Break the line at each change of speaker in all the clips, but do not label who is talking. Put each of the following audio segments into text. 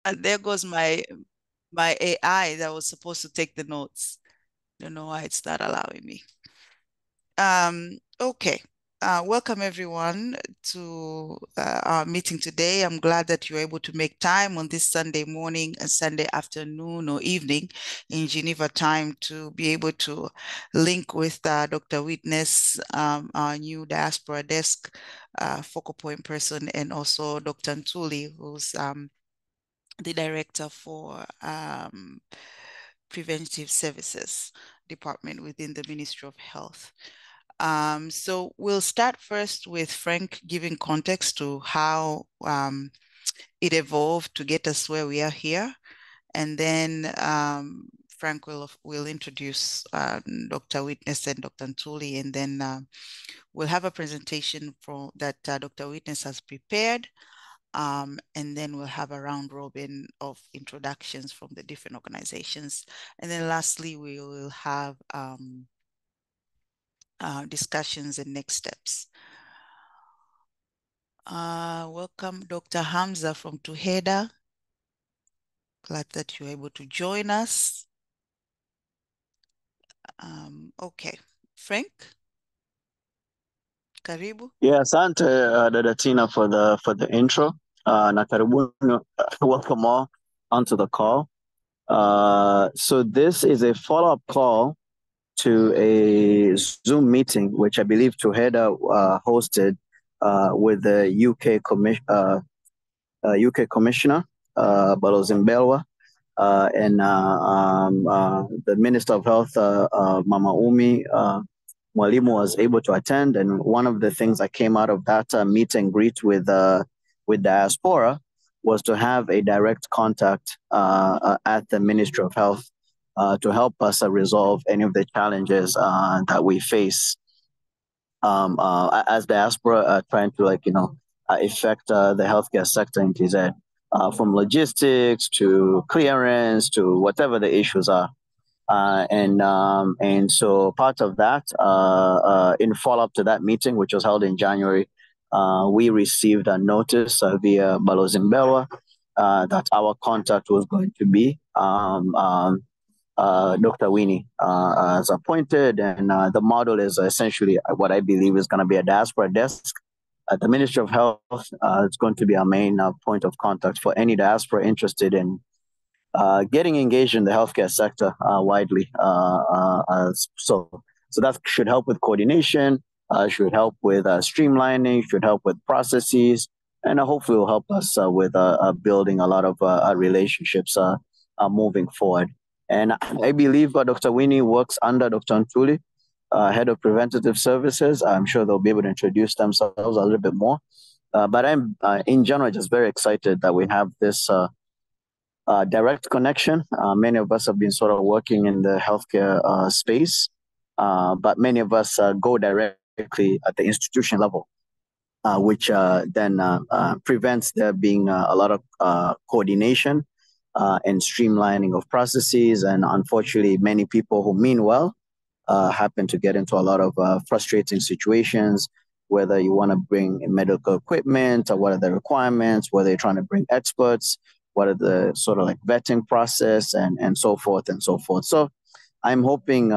And there goes my AI that was supposed to take the notes. Don't know why it's not allowing me. Okay. Welcome everyone to our meeting today. I'm glad that you're able to make time on this Sunday morning and Sunday afternoon or evening in Geneva time to be able to link with Dr. Witness, our new diaspora desk focal point person, and also Dr. Ntuli, who's the director for preventive services department within the Ministry of Health. So we'll start first with Frank giving context to how it evolved to get us where we are here. And then Frank will introduce Dr. Witness and Dr. Ntuli, and then we'll have a presentation that Dr. Witness has prepared. And then we'll have a round robin of introductions from the different organizations. And then lastly, we will have discussions and next steps. Welcome, Dr. Hamza from TUHEDA. Glad that you're able to join us. Okay, Frank, karibu.
Yeah, asante Dada Tina for the intro. Na karibuni, welcome all onto the call. So this is a follow-up call to a Zoom meeting, which I believe TUHEDA hosted with the UK Commissioner, Balozi Mbelwa, and the Minister of Health, Mama Umi Mwalimu, was able to attend. And one of the things that came out of that meet and greet with Diaspora was to have a direct contact at the Ministry of Health to help us resolve any of the challenges that we face as Diaspora, trying to affect the healthcare sector in TZ, from logistics to clearance to whatever the issues are. And so part of that, in follow-up to that meeting, which was held in January, we received a notice via Balozi Mbelwa that our contact was going to be Dr. Winnie as appointed, and the model is essentially what I believe is going to be a diaspora desk at the Ministry of Health. It's going to be our main point of contact for any diaspora interested in getting engaged in the healthcare sector widely. So that should help with coordination, should help with streamlining, should help with processes, and hopefully will help us with building a lot of relationships moving forward. And I believe Dr. Winnie works under Dr. Ntuli, Head of Preventative Services. I'm sure they'll be able to introduce themselves a little bit more. But I'm, in general, just very excited that we have this direct connection. Many of us have been sort of working in the healthcare space, but many of us go directly at the institution level, which then prevents there being a lot of coordination and streamlining of processes. And unfortunately, many people who mean well happen to get into a lot of frustrating situations, whether you want to bring medical equipment or what are the requirements, whether you're trying to bring experts, what are the sort of like vetting process and so forth and so forth. So I'm hoping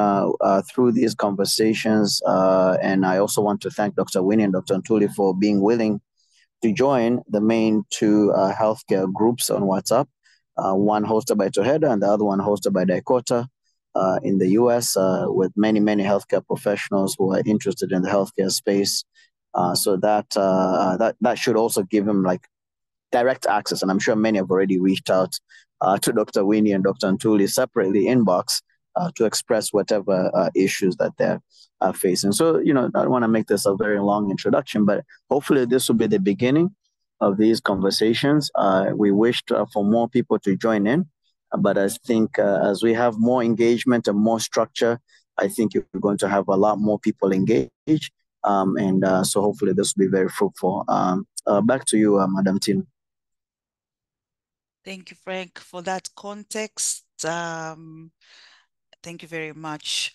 through these conversations, and I also want to thank Dr. Winnie and Dr. Ntuli for being willing to join the main two healthcare groups on WhatsApp, one hosted by TUHEDA and the other one hosted by Dakota in the US, with many, many healthcare professionals who are interested in the healthcare space. So that should also give them like direct access. And I'm sure many have already reached out to Dr. Winnie and Dr. Ntuli separately inbox to express whatever issues that they're facing. So, I don't want to make this a very long introduction, but hopefully this will be the beginning of these conversations. We wish for more people to join in, but I think as we have more engagement and more structure, I think you're going to have a lot more people engaged. And so hopefully this will be very fruitful. Back to you, Madam Tina.
Thank you, Frank, for that context. Thank you very much.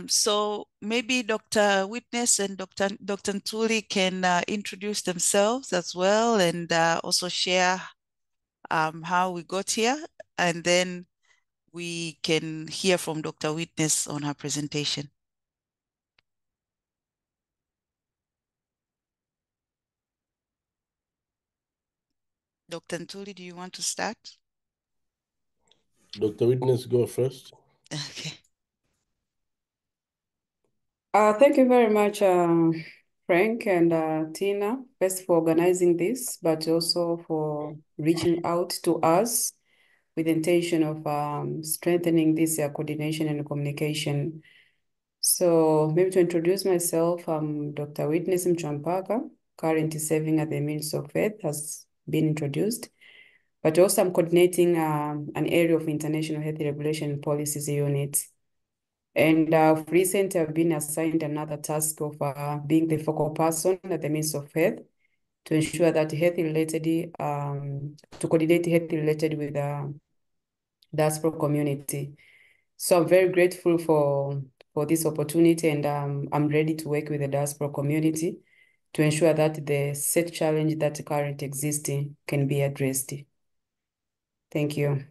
So maybe Dr. Witness and Dr. Ntuli can introduce themselves as well, and also share how we got here, and then we can hear from Dr. Witness on her presentation. Dr. Ntuli, do you want to start?
Dr. Witness, go first.
Okay.
Thank you very much, Frank and Tina, first for organizing this, but also for reaching out to us with the intention of strengthening this coordination and communication. So maybe to introduce myself, I'm Dr. Witness Mchampaka, currently serving at the Ministry of Health, has been introduced. But also I'm coordinating an area of international health regulation and policies unit. And recently I've been assigned another task of being the focal person at the Ministry of Health to ensure that health-related, to coordinate health-related with the diaspora community. So I'm very grateful for this opportunity, and I'm ready to work with the diaspora community to ensure that the set challenge that currently existing can be addressed. Thank you.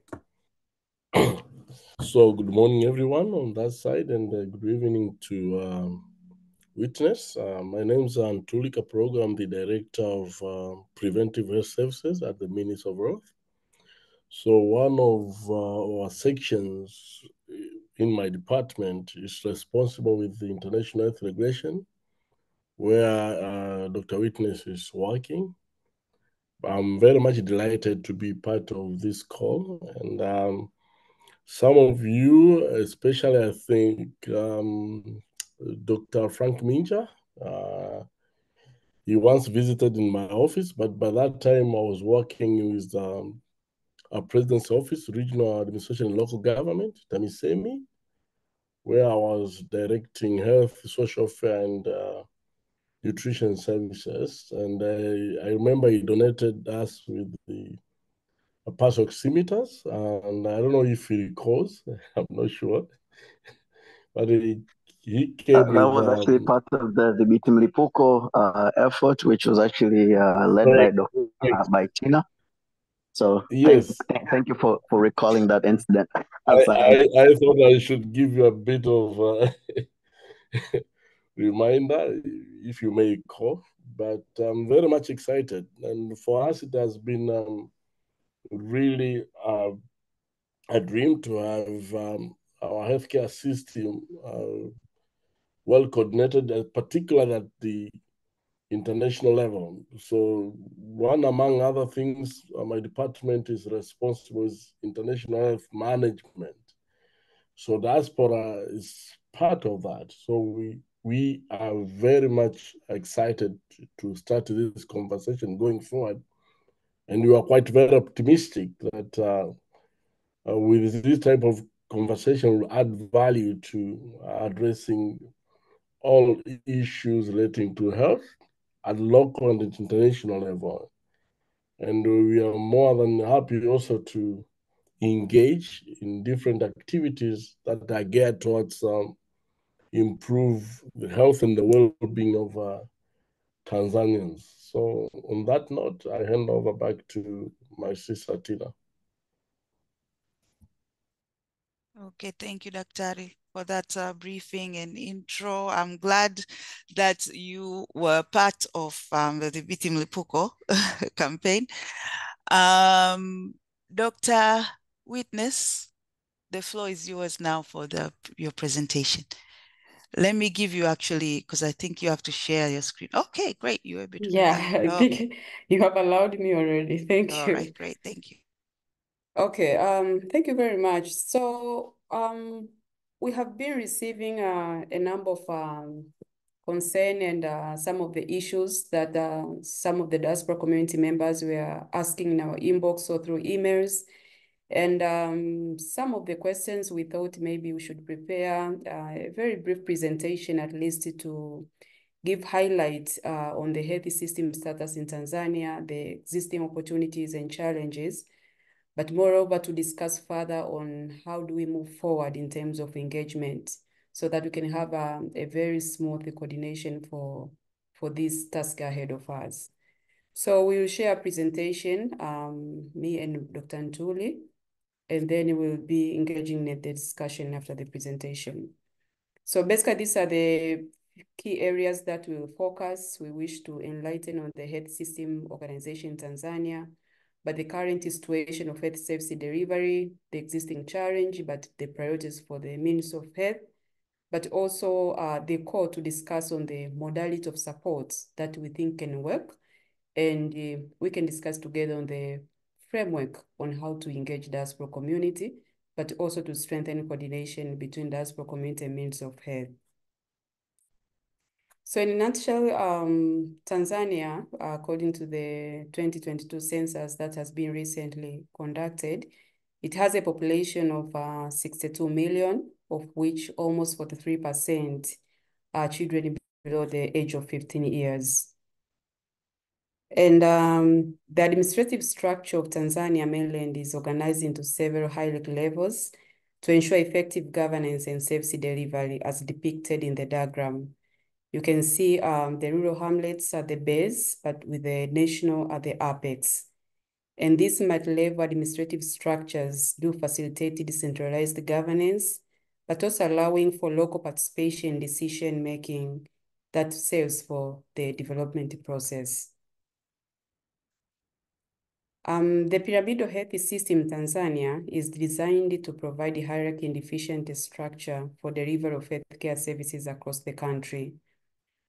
So good morning, everyone on that side, and good evening to Witness. My name is Ntuli Kapologwe. I'm the Director of Preventive Health Services at the Ministry of Health. So one of our sections in my department is responsible with the international health regulation, where Dr. Witness is working. I'm very much delighted to be part of this call, and some of you, especially I think Dr. Frank Minja, he once visited in my office, but by that time I was working with our President's Office, Regional Administration and Local Government, TAMISEMI, where I was directing health, social care, and nutrition services. And I remember he donated us with a pass oximeters, and I don't know if he recalls, I'm not sure, but he came
That
with...
was actually part of the Bitim effort, which was actually led
right,
by Tina. So
yes,
thank you for recalling that incident.
I thought I should give you a bit of reminder, if you may recall, but I'm very much excited. And for us, it has been really a dream to have our healthcare system well coordinated, particularly at the international level. So one among other things, my department is responsible with international health management. So Diaspora is part of that. So we are very much excited to start this conversation going forward. And we are quite very optimistic that with this type of conversation will add value to addressing all issues relating to health at local and international level. And we are more than happy also to engage in different activities that are geared towards improve the health and the well-being of Tanzanians. So on that note, I hand over back to my sister Tina.
Okay, thank you, Daktari, for that briefing and intro. I'm glad that you were part of the Bitim Lipuko campaign. Dr. Witness, the floor is yours now for your presentation. Let me give you actually, because I think you have to share your screen. Okay, great. You're able to do that.
I think you have allowed me already. Thank you.
All right, great. Thank you.
Okay, thank you very much. So we have been receiving a number of concern and some of the issues that some of the diaspora community members were asking in our inbox or through emails. And some of the questions we thought maybe we should prepare a very brief presentation, at least to give highlights on the health system status in Tanzania, the existing opportunities and challenges, but moreover to discuss further on how do we move forward in terms of engagement so that we can have a very smooth coordination for this task ahead of us. So we will share a presentation, me and Dr. Ntuli, and then we'll be engaging in the discussion after the presentation. So basically, these are the key areas that we will focus. We wish to enlighten on the health system organization in Tanzania, but the current situation of health service delivery, the existing challenge, but the priorities for the Ministry of Health, but also the call to discuss on the modality of supports that we think can work. And we can discuss together on the framework on how to engage diaspora community, but also to strengthen coordination between diaspora community and Ministry of Health. So in a nutshell, Tanzania, according to the 2022 census that has been recently conducted, it has a population of 62 million, of which almost 43% are children below the age of 15 years. And the administrative structure of Tanzania mainland is organized into several hierarchy levels to ensure effective governance and service delivery as depicted in the diagram. You can see the rural hamlets at the base, but with the national at the apex. And these multi-level administrative structures do facilitate decentralized governance, but also allowing for local participation in decision-making that serves for the development process. The pyramidal health system in Tanzania is designed to provide a hierarchy and efficient structure for delivery of healthcare services across the country.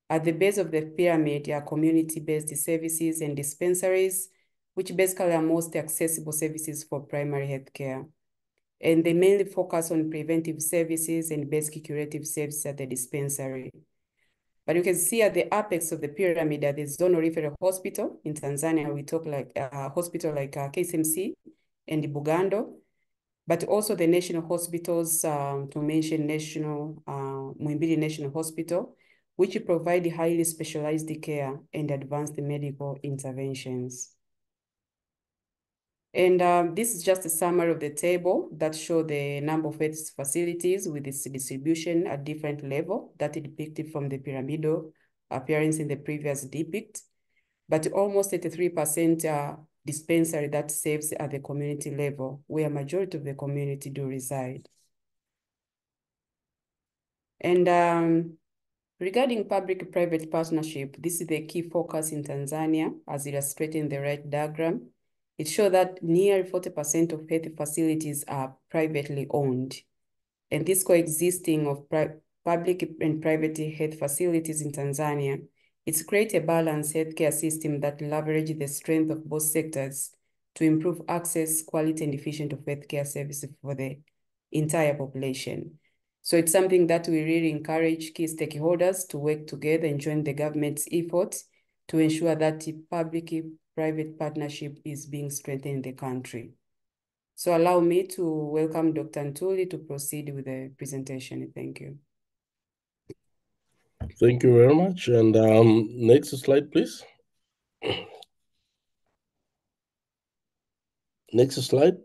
At the base of the pyramid are community-based services and dispensaries, which basically are most accessible services for primary healthcare. And they mainly focus on preventive services and basic curative services at the dispensary. But you can see at the apex of the pyramid that the zonal referral hospital in Tanzania, we talk like a hospital like KSMC and Bugando, but also the national hospitals, to mention Muhimbili National Hospital, which provide highly specialized care and advanced medical interventions. And this is just a summary of the table that show the number of health facilities with its distribution at different level that is depicted from the pyramidal appearance in the previous depict, but almost 83% dispensary that serves at the community level, where majority of the community do reside. And regarding public-private partnership, this is the key focus in Tanzania, as illustrated in the right diagram. It shows that nearly 40% of health facilities are privately owned. And this coexisting of public and private health facilities in Tanzania, it's create a balanced healthcare system that leverage the strength of both sectors to improve access, quality, and efficient of healthcare services for the entire population. So it's something that we really encourage key stakeholders to work together and join the government's efforts to ensure that the public-private partnership is being strengthened in the country. So allow me to welcome Dr. Ntuli to proceed with the presentation. Thank you.
Thank you very much. And next slide, please. Next slide.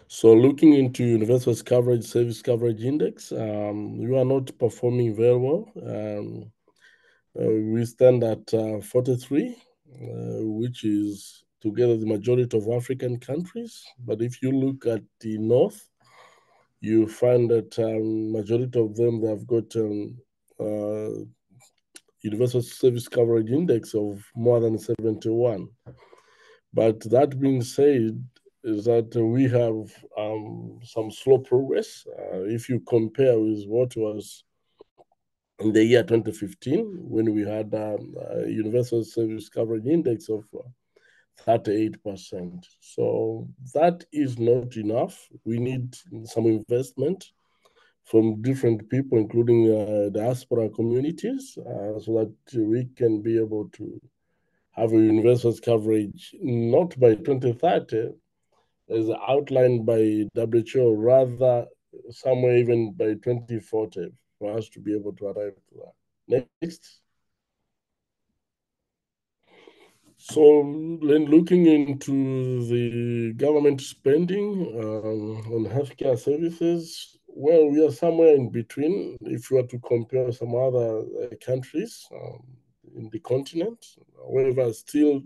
So looking into universal coverage, service coverage index, you are not performing very well. We stand at 43, which is together the majority of African countries. But if you look at the north, you find that majority of them, they've got universal service coverage index of more than 71. But that being said, is that we have some slow progress. If you compare with what was in the year 2015, when we had a universal service coverage index of 38%. So that is not enough. We need some investment from different people, including diaspora communities, so that we can be able to have a universal coverage, not by 2030, as outlined by WHO, rather somewhere even by 2040, for us to be able to arrive to that. Next. So then looking into the government spending on healthcare services, well, we are somewhere in between. If you were to compare some other countries in the continent, However, still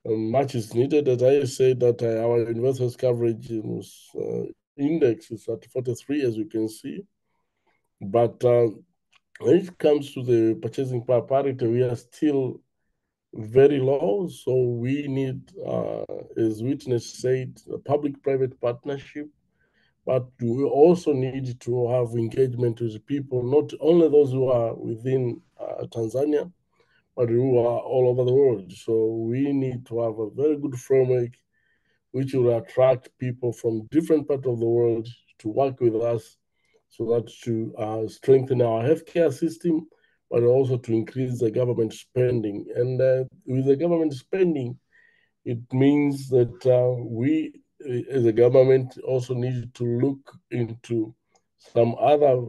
much is needed. As I said, that our universal health coverage index is at 43, as you can see. But when it comes to the purchasing power parity, we are still very low. So we need, as witness said, a public-private partnership, but we also need to have engagement with people, not only those who are within Tanzania, but who are all over the world. So we need to have a very good framework which will attract people from different parts of the world to work with us, so that to strengthen our healthcare system, but also to increase the government spending. And with the government spending, it means that we, as a government, also need to look into some other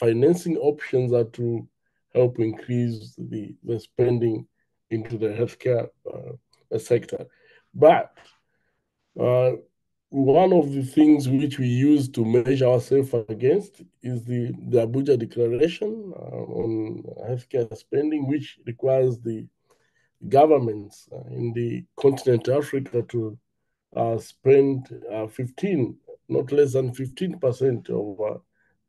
financing options that will help increase the spending into the healthcare sector. But one of the things which we use to measure ourselves against is the Abuja Declaration on healthcare spending, which requires the governments in the continent of Africa to spend not less than 15% of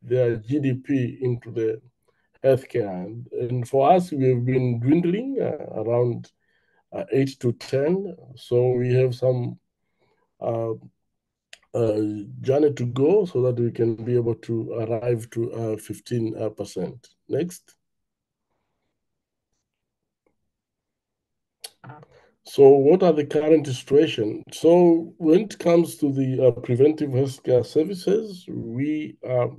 their GDP into the healthcare. And for us, we have been dwindling around 8 to 10. So we have some journey to go so that we can be able to arrive to 15%. Next. So what are the current situation? So when it comes to the preventive healthcare services, we are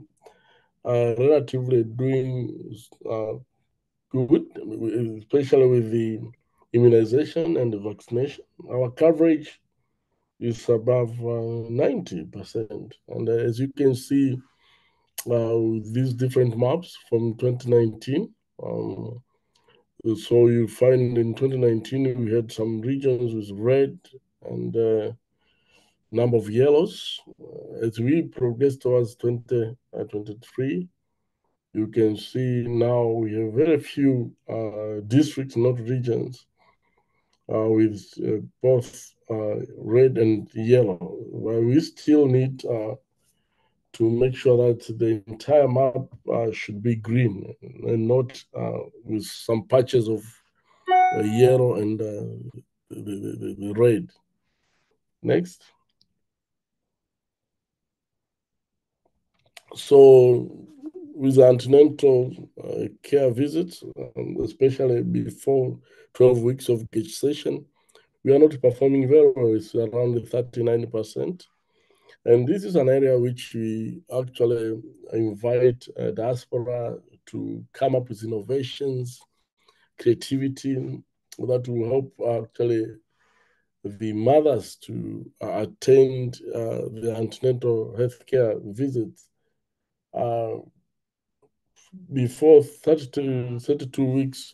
relatively doing good, especially with the immunization and the vaccination. Our coverage is above 90%. And as you can see with these different maps from 2019, so you find in 2019, we had some regions with red and number of yellows. As we progress towards 2023, you can see now we have very few districts, not regions, with both red and yellow. Well, we still need to make sure that the entire map should be green and not with some patches of yellow and the red. Next. So with antenatal care visits, especially before 12 weeks of gestation, we are not performing very well. It's around 39%. And this is an area which we actually invite Diaspora to come up with innovations, creativity that will help actually the mothers to attend the antenatal healthcare visits before 32 weeks,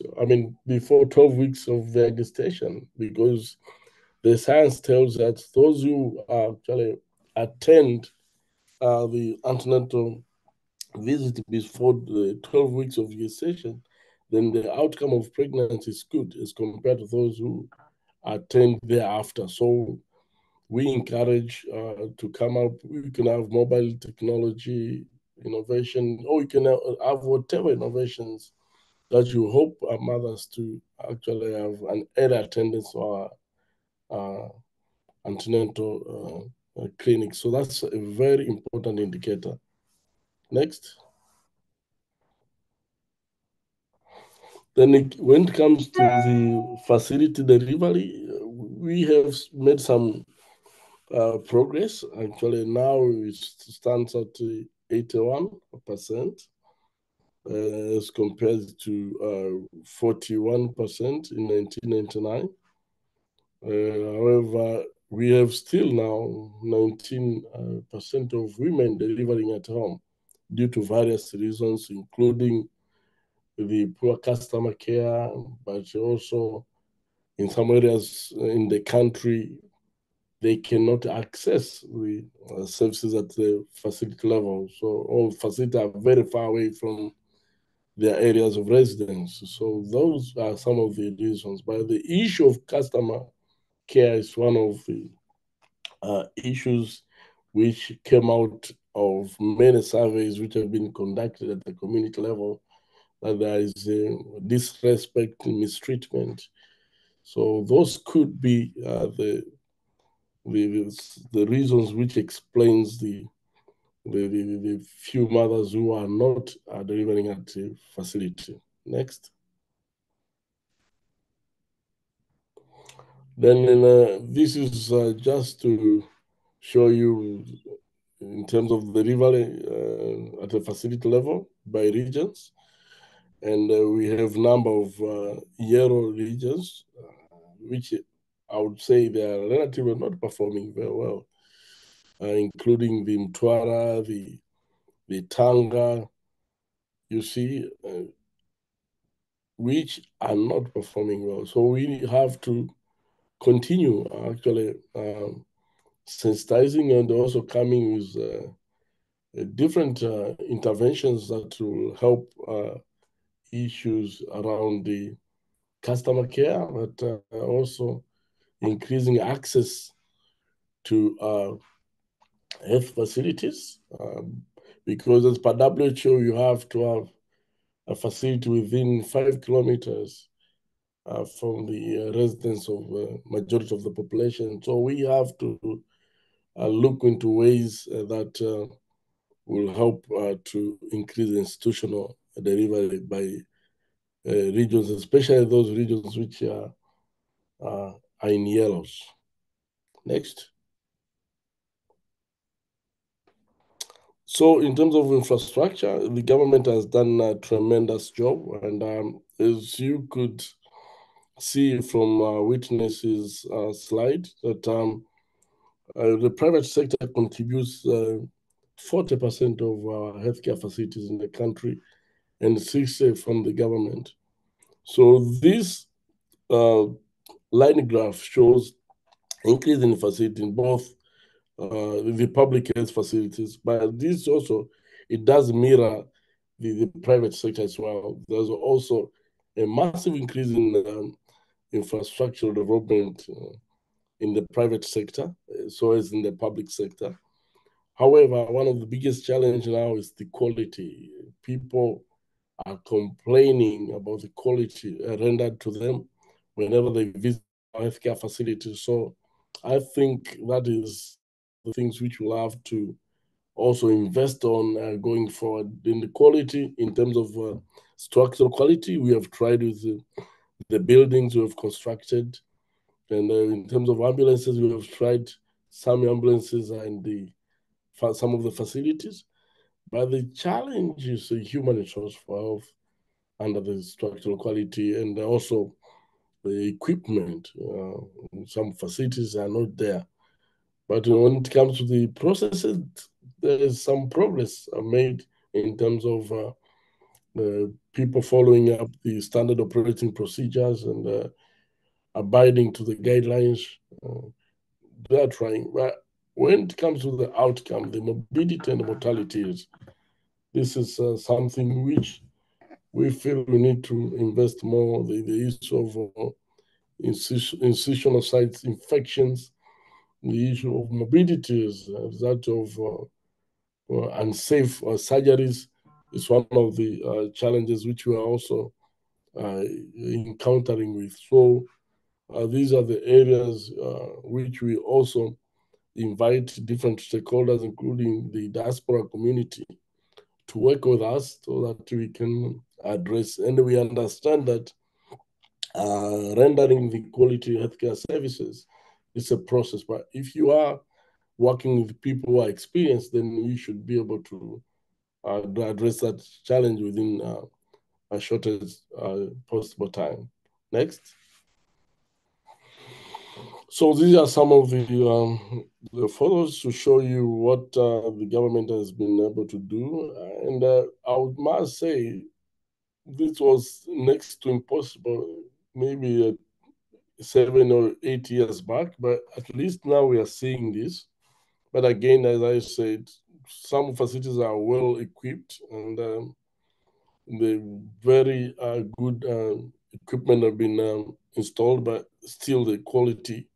before 12 weeks of their gestation, because the science tells that those who actually attend the antenatal visit before the 12 weeks of gestation, then the outcome of pregnancy is good as compared to those who attend thereafter. So we encourage to come up, we can have mobile technology innovation, or you can have whatever innovations that you hope our mothers to actually have an early attendance or antenatal clinic. So that's a very important indicator. Next. Then when it comes to the facility delivery, we have made some progress. Actually, now it stands at 81% as compared to 41% in 1999. However, we have still now 19% of women delivering at home due to various reasons, including the poor customer care, but also in some areas in the country, they cannot access the services at the facility level. So all facilities are very far away from their areas of residence. So those are some of the reasons. But the issue of customer care is one of the issues which came out of many surveys which have been conducted at the community level, that there is disrespect and mistreatment. So those could be the reasons which explains the few mothers who are not delivering at the facility. Next. Then this is just to show you in terms of the delivery at the facility level by regions. And we have number of yellow regions, which I would say they are relatively not performing very well, including the Mtwara, the Tanga, you see, which are not performing well. So we have to continue actually sensitizing and also coming with different interventions that will help issues around the customer care, but also increasing access to health facilities. Because as per WHO, you have to have a facility within 5 kilometers from the residence of majority of the population. So we have to look into ways that will help to increase institutional delivery by regions, especially those regions which are in yellows. Next. So in terms of infrastructure, the government has done a tremendous job. And as you could see from Witness's slide, that the private sector contributes 40% of our healthcare facilities in the country and 60% from the government. So this line graph shows increase in facility in both the public health facilities, but this also, it does mirror the private sector as well. There's also a massive increase in infrastructural development in the private sector, so as in the public sector. However, one of the biggest challenges now is the quality. People are complaining about the quality rendered to them whenever they visit healthcare facilities. So I think that is the things which we'll have to also invest on going forward. In the quality, in terms of structural quality, we have tried with the buildings we have constructed. And in terms of ambulances, we have tried some ambulances and some of the facilities. But the challenge is a human resource for health under the structural quality, and also the equipment. Some facilities are not there. But when it comes to the processes, there is some progress made in terms of people following up the standard operating procedures and abiding to the guidelines. They are trying. But when it comes to the outcome, the morbidity and the mortality, this is something which we feel we need to invest more. The issue of incisional site infections, the issue of morbidities, that of unsafe surgeries is one of the challenges which we are also encountering with. So these are the areas which we also invite different stakeholders, including the diaspora community, to work with us so that we can address. And we understand that rendering the quality healthcare services is a process. But if you are working with people who are experienced, then you should be able to address that challenge within a shortest possible time. Next. So these are some of the photos to show you what the government has been able to do. And I must say, this was next to impossible, maybe 7 or 8 years back, but at least now we are seeing this. But again, as I said, some facilities are well equipped, and the very good equipment have been installed, but still the quality,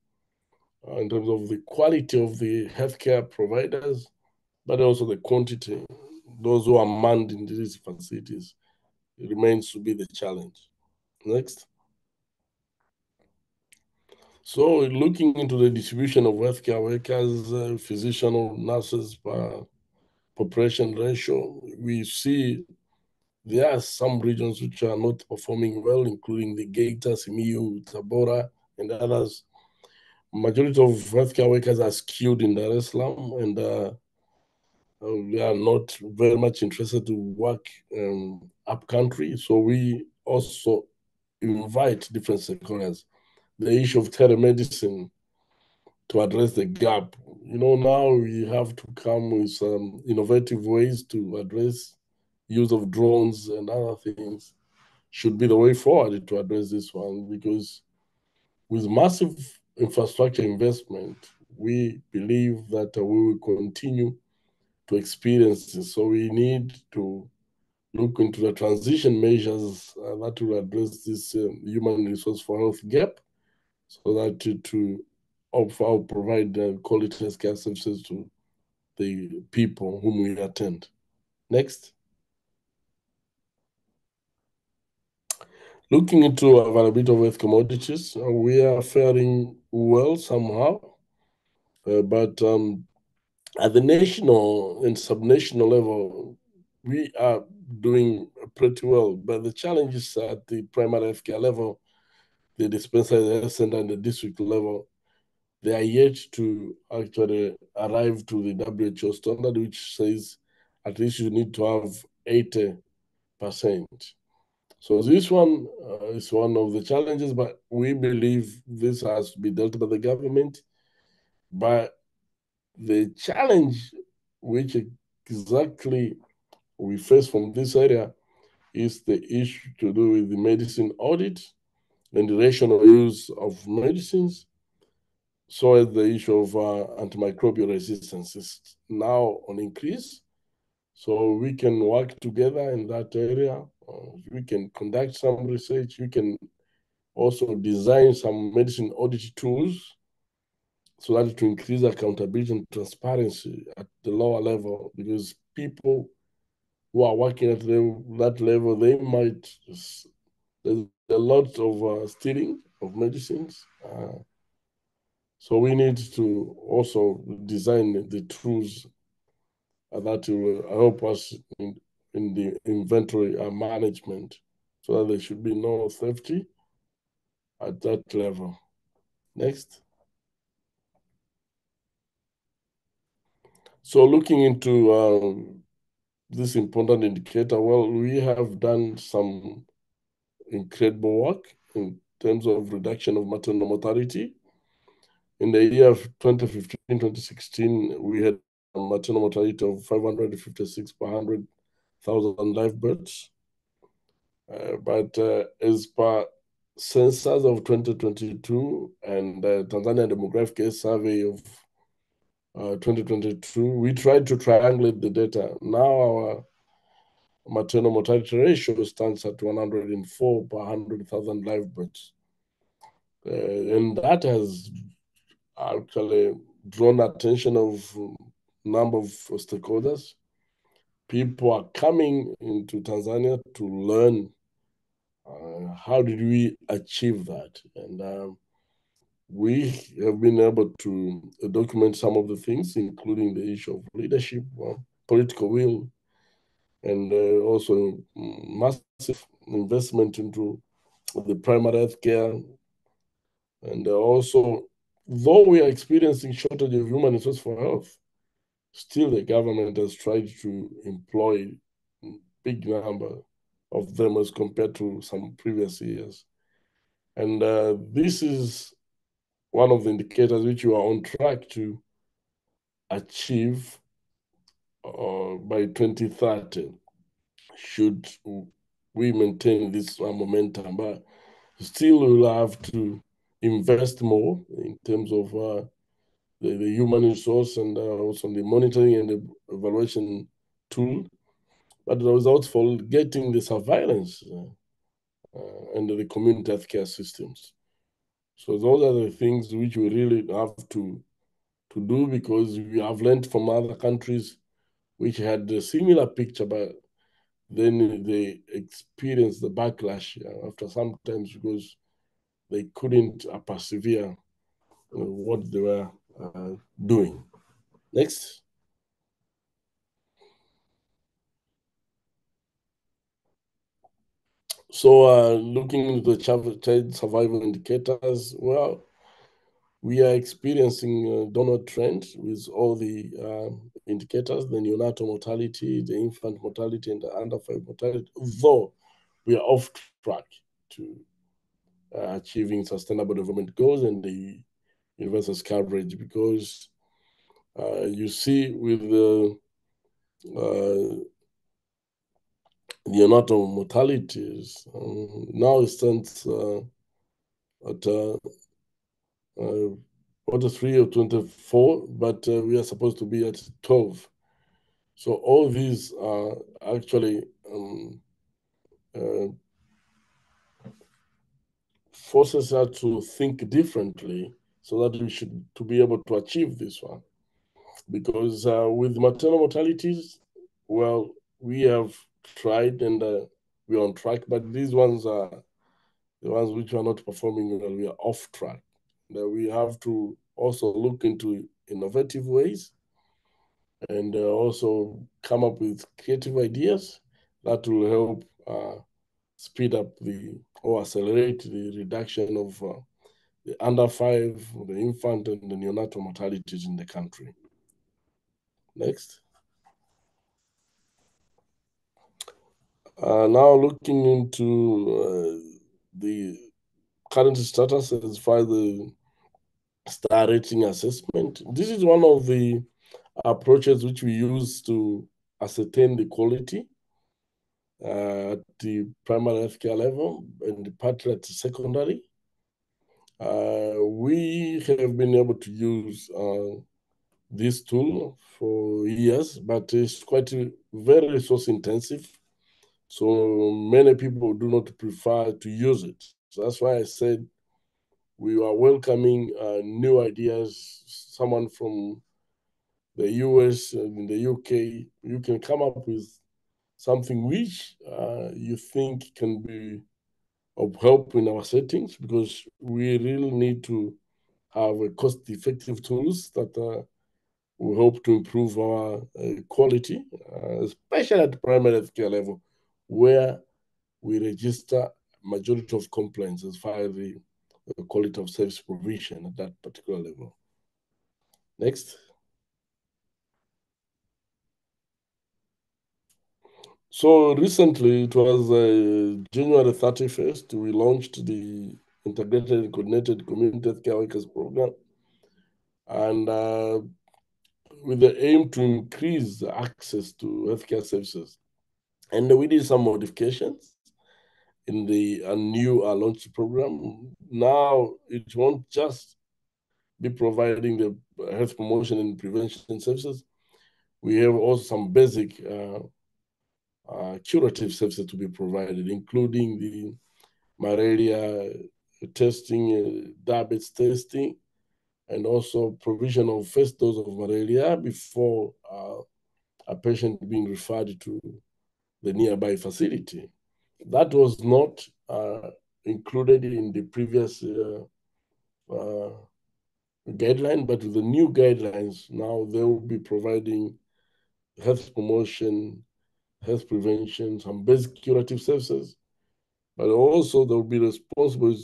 in terms of the quality of the healthcare providers, but also the quantity, those who are manned in these facilities, it remains to be the challenge. Next. So looking into the distribution of healthcare workers, physician or nurses per population ratio, we see there are some regions which are not performing well, including the Geita, Simiyu, Tabora, and others. Majority of healthcare workers are skilled in Dar es Salaam, and they are not very much interested to work up country. So we also invite different stakeholders. The issue of telemedicine to address the gap. Now we have to come with some innovative ways to address use of drones and other things should be the way forward to address this one, because with massive infrastructure investment, we believe that we will continue to experience this. So we need to look into the transition measures that will address this human resource for health gap, so that to provide quality healthcare services to the people whom we attend. Next. Looking into availability of health commodities, we are faring well somehow, but at the national and subnational level, we are doing pretty well. But the challenge is at the primary healthcare level, the dispensary, the health center, and the district level, they are yet to actually arrive to the WHO standard, which says at least you need to have 80%. So this one is one of the challenges, but we believe this has to be dealt by the government. But the challenge which exactly we face from this area is the issue to do with the medicine audit and the rational use of medicines. So as the issue of antimicrobial resistance is now on increase. So we can work together in that area. We can conduct some research. We can also design some medicine audit tools so that to increase accountability and transparency at the lower level, because people who are working at that level, they might, there's a lot of stealing of medicines. So we need to also design the tools that will help us in the inventory management, so that there should be no safety at that level. Next. So looking into this important indicator, well, we have done some incredible work in terms of reduction of maternal mortality. In the year of 2015-2016, we had a maternal mortality of 556 per 100,000 live births. But as per census of 2022 and Tanzania Demographic Case Survey of 2022, we tried to triangulate the data. Now our maternal mortality ratio stands at 104 per 100,000 live births. And that has actually drawn attention of number of stakeholders. People are coming into Tanzania to learn how did we achieve that. And we have been able to document some of the things, including the issue of leadership, political will, and also massive investment into the primary health care. And also, though we are experiencing shortage of human resource for health, still the government has tried to employ big number of them as compared to some previous years. And this is one of the indicators which you are on track to achieve by 2030, should we maintain this momentum. But still we'll have to invest more in terms of the human resource, and also the monitoring and the evaluation tool. but the results for getting the surveillance and the community healthcare systems. So those are the things which we really have to do, because we have learned from other countries which had a similar picture, but then they experienced the backlash after some times because they couldn't persevere what they were doing. Next. So looking into the child survival indicators, well, we are experiencing downward trend with all the indicators, the neonatal mortality, the infant mortality, and the under 5 mortality, though we are off track to achieving sustainable development goals and the universal coverage, because you see with the neonatal mortalities, now it stands at quarter 3 of 24, but we are supposed to be at 12. So all these are actually forces us to think differently so that we should to be able to achieve this one. Because with maternal mortalities, well, we have tried and we're on track, but these ones are the ones which are not performing well. We are off track. We have to also look into innovative ways and also come up with creative ideas that will help speed up or accelerate the reduction of the under 5, the infant and the neonatal mortalities in the country. Next. Now looking into the current status as far as the star rating assessment. This is one of the approaches which we use to ascertain the quality at the primary healthcare level and partly at the secondary. We have been able to use this tool for years, but it's quite very resource intensive. So many people do not prefer to use it. So that's why I said we are welcoming new ideas. Someone from the US and in the UK, you can come up with something which you think can be of help in our settings, because we really need to have a cost-effective tools that will help to improve our quality, especially at the primary healthcare level, where we register majority of complaints as far as the quality of service provision at that particular level. Next. So recently, it was January 31st, we launched the Integrated and Coordinated Community Healthcare Workers Program, and with the aim to increase access to healthcare services. And we did some modifications in the new launched program. Now, it won't just be providing the health promotion and prevention services. We have also some basic curative services to be provided, including the malaria testing, diabetes testing, and also provision of first dose of malaria before a patient being referred to the nearby facility. That was not included in the previous guideline, but with the new guidelines, now they will be providing health promotion, health prevention, some basic curative services, but also there will be responsible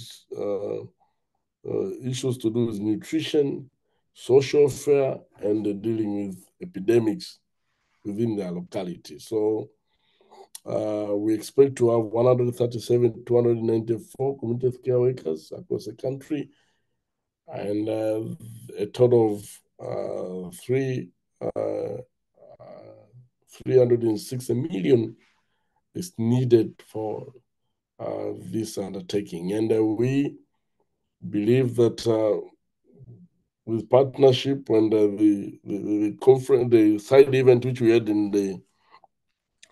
issues to do with nutrition, social welfare, and dealing with epidemics within their locality. So we expect to have 137,294 community care workers across the country, and a total of 360 million is needed for this undertaking. And we believe that with partnership and the conference, the side event which we had in the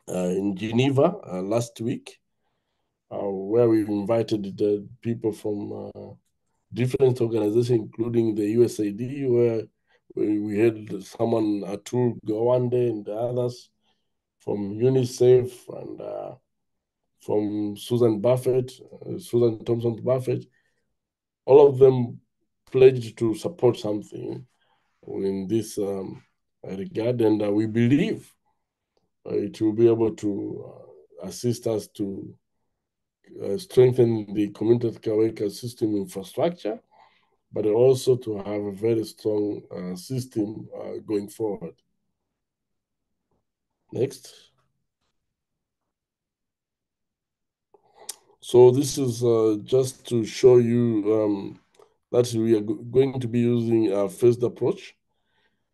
in Geneva last week, where we invited the people from different organizations, including the USAID, where we had someone, Ntuli Gawande, and the others from UNICEF, and from Susan Thompson Buffett. All of them pledged to support something in this regard, and we believe it will be able to assist us to strengthen the community healthcare worker system infrastructure, but also to have a very strong system going forward. Next. So this is just to show you that we are going to be using a phased approach.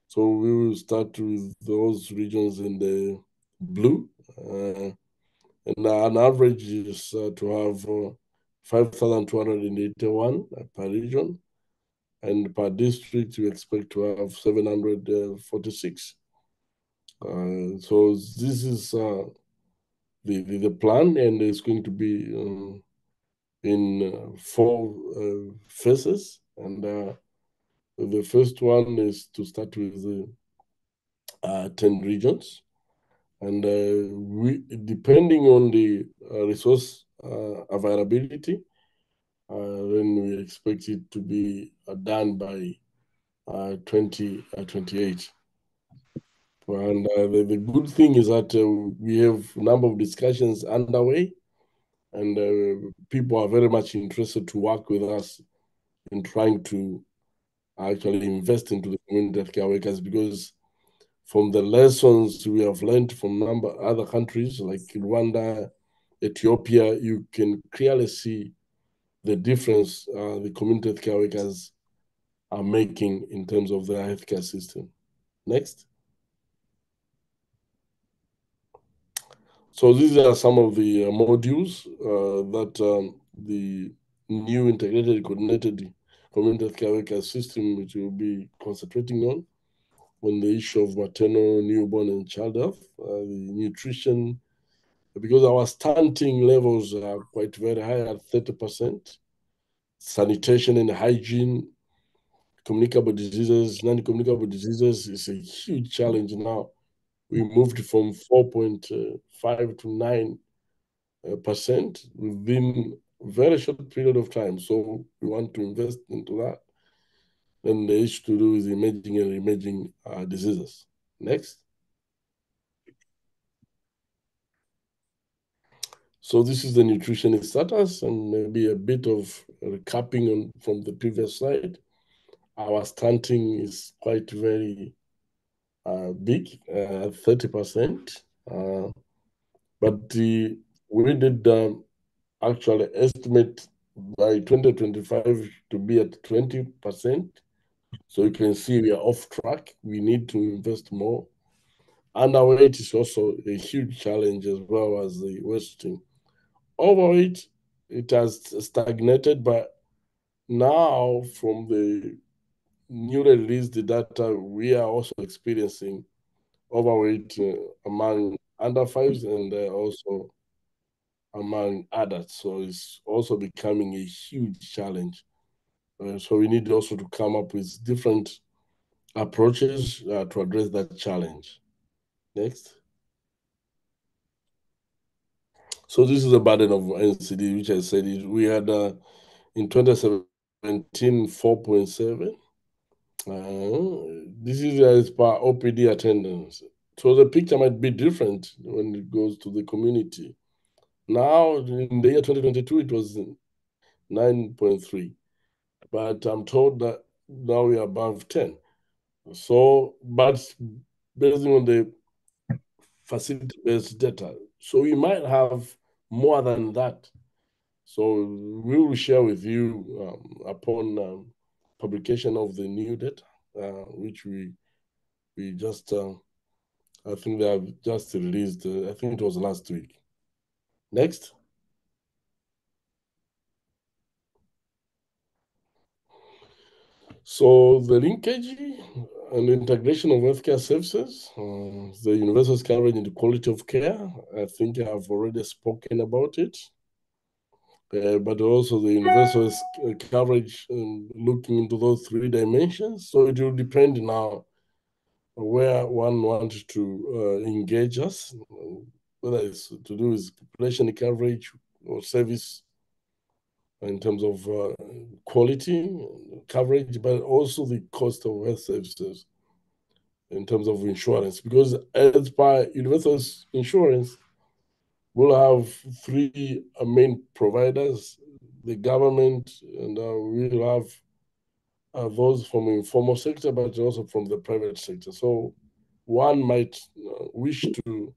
So we will start with those regions in the blue. And an average is to have 5,281 per region. And per district, we expect to have 746. So this is the plan, and it's going to be in 4 phases. And the first one is to start with 10 regions. And depending on the resource availability, then we expect it to be done by 2028. And the good thing is that we have a number of discussions underway, and people are very much interested to work with us in trying to actually invest into the community healthcare workers, because from the lessons we have learned from other countries like Rwanda, Ethiopia, you can clearly see the difference the community healthcare workers are making in terms of their healthcare system. Next. So these are some of the modules that the new integrated coordinated community healthcare worker system, which will be concentrating on the issue of maternal, newborn, and child health, the nutrition, because our stunting levels are quite very high at 30%. Sanitation and hygiene, communicable diseases, non-communicable diseases is a huge challenge now. We moved from 4.5 to 9% within a very short period of time. So we want to invest into that. Then the issue to do with emerging and emerging diseases. Next. So this is the nutrition status, and maybe a bit of recapping from the previous slide. Our stunting is quite very big, 30%. But we did actually estimate by 2025 to be at 20%. So you can see we are off track. We need to invest more. Underweight is also a huge challenge, as well as the wasting. Overweight, it has stagnated, but now from the newly released data, we are also experiencing overweight among under fives and also among adults. So it's also becoming a huge challenge. So we need also to come up with different approaches to address that challenge. Next. So this is the burden of NCD, which I said we had in 2017 4.7. This is as per OPD attendance. So the picture might be different when it goes to the community. Now, in the year 2022, it was 9.3. But I'm told that now we are above 10. So, but based on the facility-based data, so we might have more than that. So we will share with you upon publication of the new data, which we just, I think they have just released, I think it was last week. Next. So the linkage, and integration of healthcare services, the universal coverage and the quality of care. I think I've already spoken about it. But also the universal coverage, looking into those 3 dimensions. So it will depend now where one wants to engage us, whether it's to do with population coverage or service in terms of quality coverage, but also the cost of health services in terms of insurance. Because as per universal insurance, we'll have 3 main providers: the government, and we'll have those from the informal sector, but also from the private sector. So one might wish to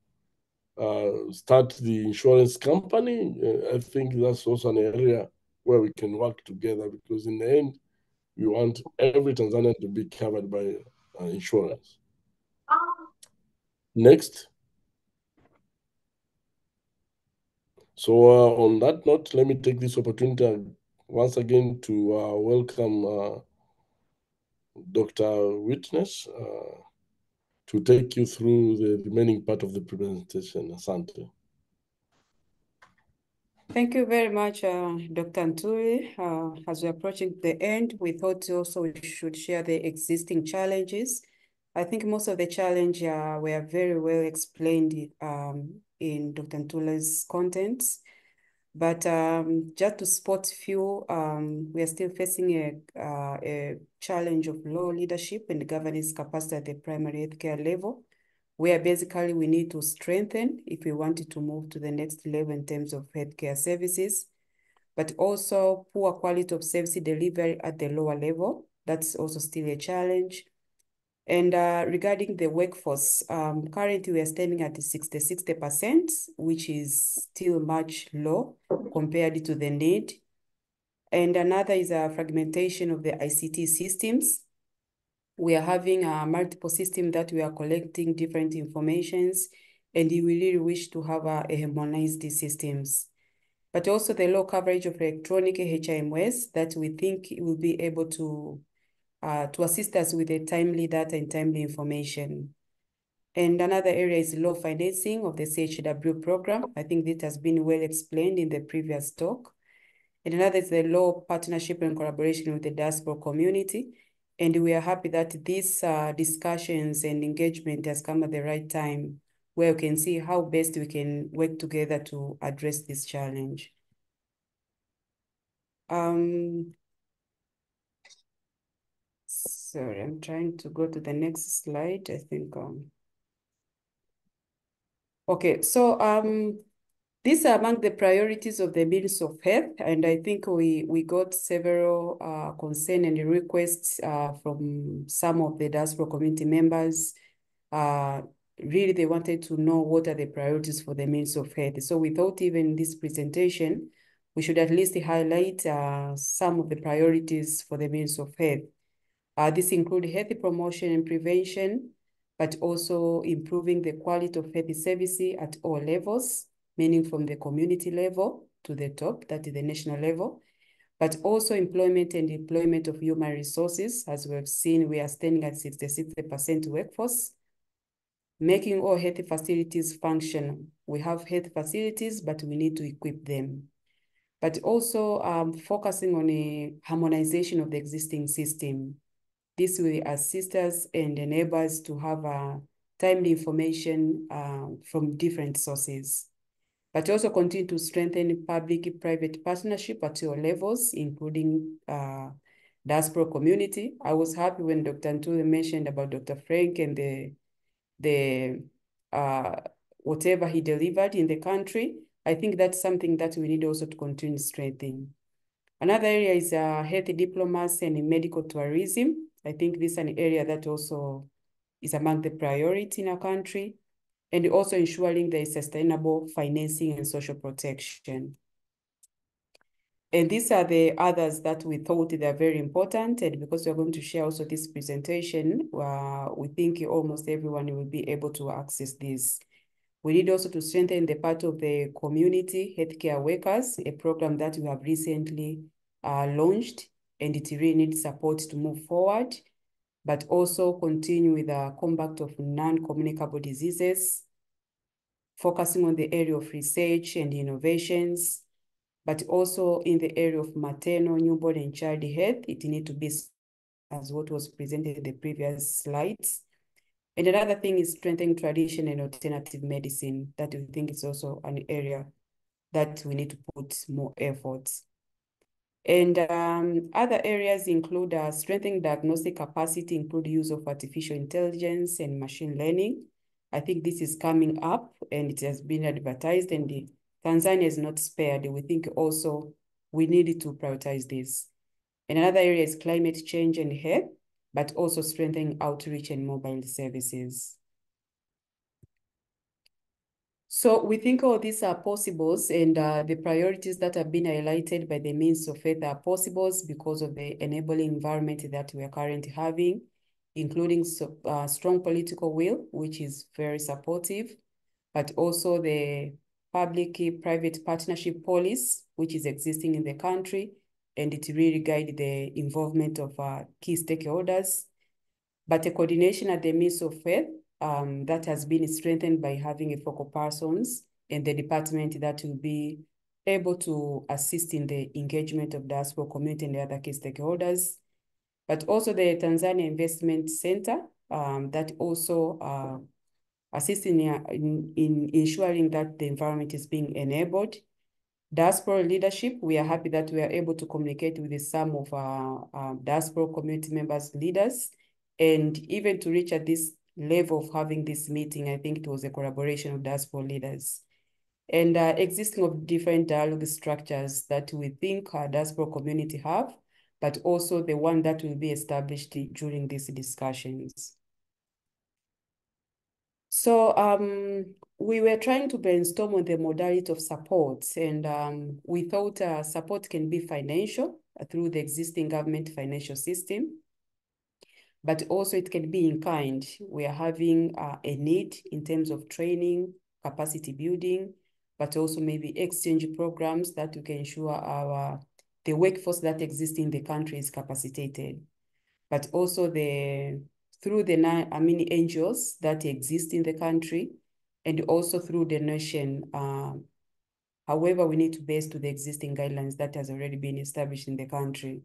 start the insurance company. I think that's also an area where we can work together, because in the end, we want every Tanzanian to be covered by insurance. Next. So on that note, let me take this opportunity once again to welcome Dr. Witness to take you through the remaining part of the presentation. Asante.
Thank you very much, Dr. Ntuli. As we're approaching the end, we thought also we should share the existing challenges. I think most of the challenge were very well explained in Dr. Ntuli's contents. But just to spot few, we are still facing a challenge of low leadership and governance capacity at the primary healthcare level, where basically we need to strengthen if we wanted to move to the next level in terms of healthcare services, but also poor quality of service delivery at the lower level. That's also still a challenge. And regarding the workforce, currently we are standing at 60%, which is still much low compared to the need. And another is a fragmentation of the ICT systems. We are having multiple systems that we are collecting different informations, and we really wish to have harmonized these systems. But also the low coverage of electronic HIMS that we think will be able to assist us with the timely data and timely information. And another area is low financing of the CHW program. I think this has been well explained in the previous talk. And another is the low partnership and collaboration with the diaspora community. And we are happy that these discussions and engagement has come at the right time, where we can see how best we can work together to address this challenge. Sorry, I'm trying to go to the next slide. I think, okay, so these are among the priorities of the Ministry of Health, and I think we got several concerns and requests from some of the diaspora community members. Really, they wanted to know what are the priorities for the Ministry of Health. So we thought even in this presentation, we should at least highlight some of the priorities for the Ministry of Health. This include health promotion and prevention, but also improving the quality of health services at all levels, meaning from the community level to the top, that is the national level, but also employment and deployment of human resources. As we have seen, we are standing at 60% workforce, making all health facilities functional. We have health facilities, but we need to equip them. But also focusing on a harmonization of the existing system. This will assist us and enable us to have timely information from different sources, but also continue to strengthen public-private partnership at all levels, including diaspora community. I was happy when Dr. Ntuli mentioned about Dr. Frank and the whatever he delivered in the country. I think that's something that we need also to continue strengthening. Another area is health diplomacy and medical tourism. I think this is an area that also is among the priority in our country, and also ensuring there is sustainable financing and social protection. And these are the others that we thought they are very important, and because we're going to share also this presentation, we think almost everyone will be able to access this. We need also to strengthen the part of the community healthcare workers, a program that we have recently launched, and it really needs support to move forward. but also continue with the combat of non-communicable diseases, focusing on the area of research and innovations, but also in the area of maternal, newborn, and child health. It needs to be as what was presented in the previous slides. And another thing is strengthening tradition and alternative medicine, that we think is also an area that we need to put more efforts. And other areas include strengthening diagnostic capacity, include use of artificial intelligence and machine learning. I think this is coming up and it has been advertised, and Tanzania is not spared. We think also we need to prioritize this. And another area is climate change and health, but also strengthening outreach and mobile services. So we think all these are possibles, and the priorities that have been highlighted by the means of faith are possibles because of the enabling environment that we are currently having, including strong political will, which is very supportive, but also the public-private partnership policy, which is existing in the country, and it really guides the involvement of key stakeholders, but a coordination at the means of faith that has been strengthened by having a focal persons and the department that will be able to assist in the engagement of the diaspora community and the other key stakeholders, but also the Tanzania Investment Center that also assists in ensuring that the environment is being enabled. Diaspora leadership, we are happy that we are able to communicate with some of our diaspora community members, leaders, and even to reach at this level of having this meeting, I think it was a collaboration of diaspora leaders. And existing of different dialogue structures that we think our diaspora community have, but also the one that will be established during these discussions. So we were trying to brainstorm on the modality of support, and we thought support can be financial through the existing government financial system, but also it can be in kind. We are having a need in terms of training, capacity building, but also maybe exchange programs that we can ensure the workforce that exists in the country is capacitated, but also through the NGOs that exist in the country, and also through the nation. However, we need to base to the existing guidelines that has already been established in the country.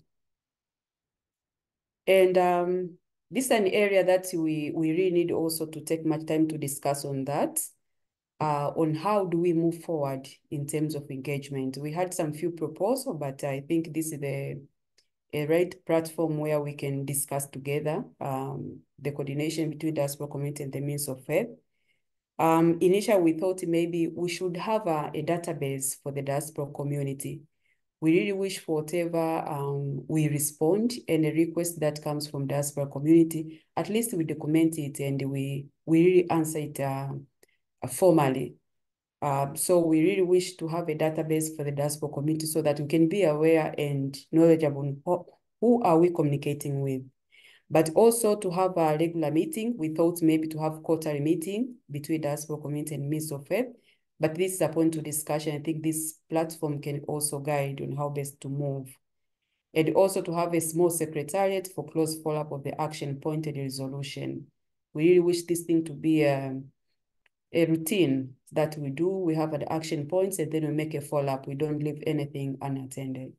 And this is an area that we really need also to take much time to discuss on that, on how do we move forward in terms of engagement. We had some few proposals, but I think this is a right platform where we can discuss together the coordination between diaspora community and the means of faith. Initially, we thought maybe we should have a database for the diaspora community. We really wish for whatever we respond and a request that comes from diaspora community, at least we document it and we really answer it formally. So we really wish to have a database for the diaspora community so that we can be aware and knowledgeable on who are we communicating with. But also to have a regular meeting. We thought maybe to have quarterly meeting between diaspora community and means of faith. But this is a point of discussion. I think this platform can also guide on how best to move. And also to have a small secretariat for close follow-up of the action point and resolution. We really wish this thing to be a routine that we do. We have the action points and then we make a follow-up. We don't leave anything unattended.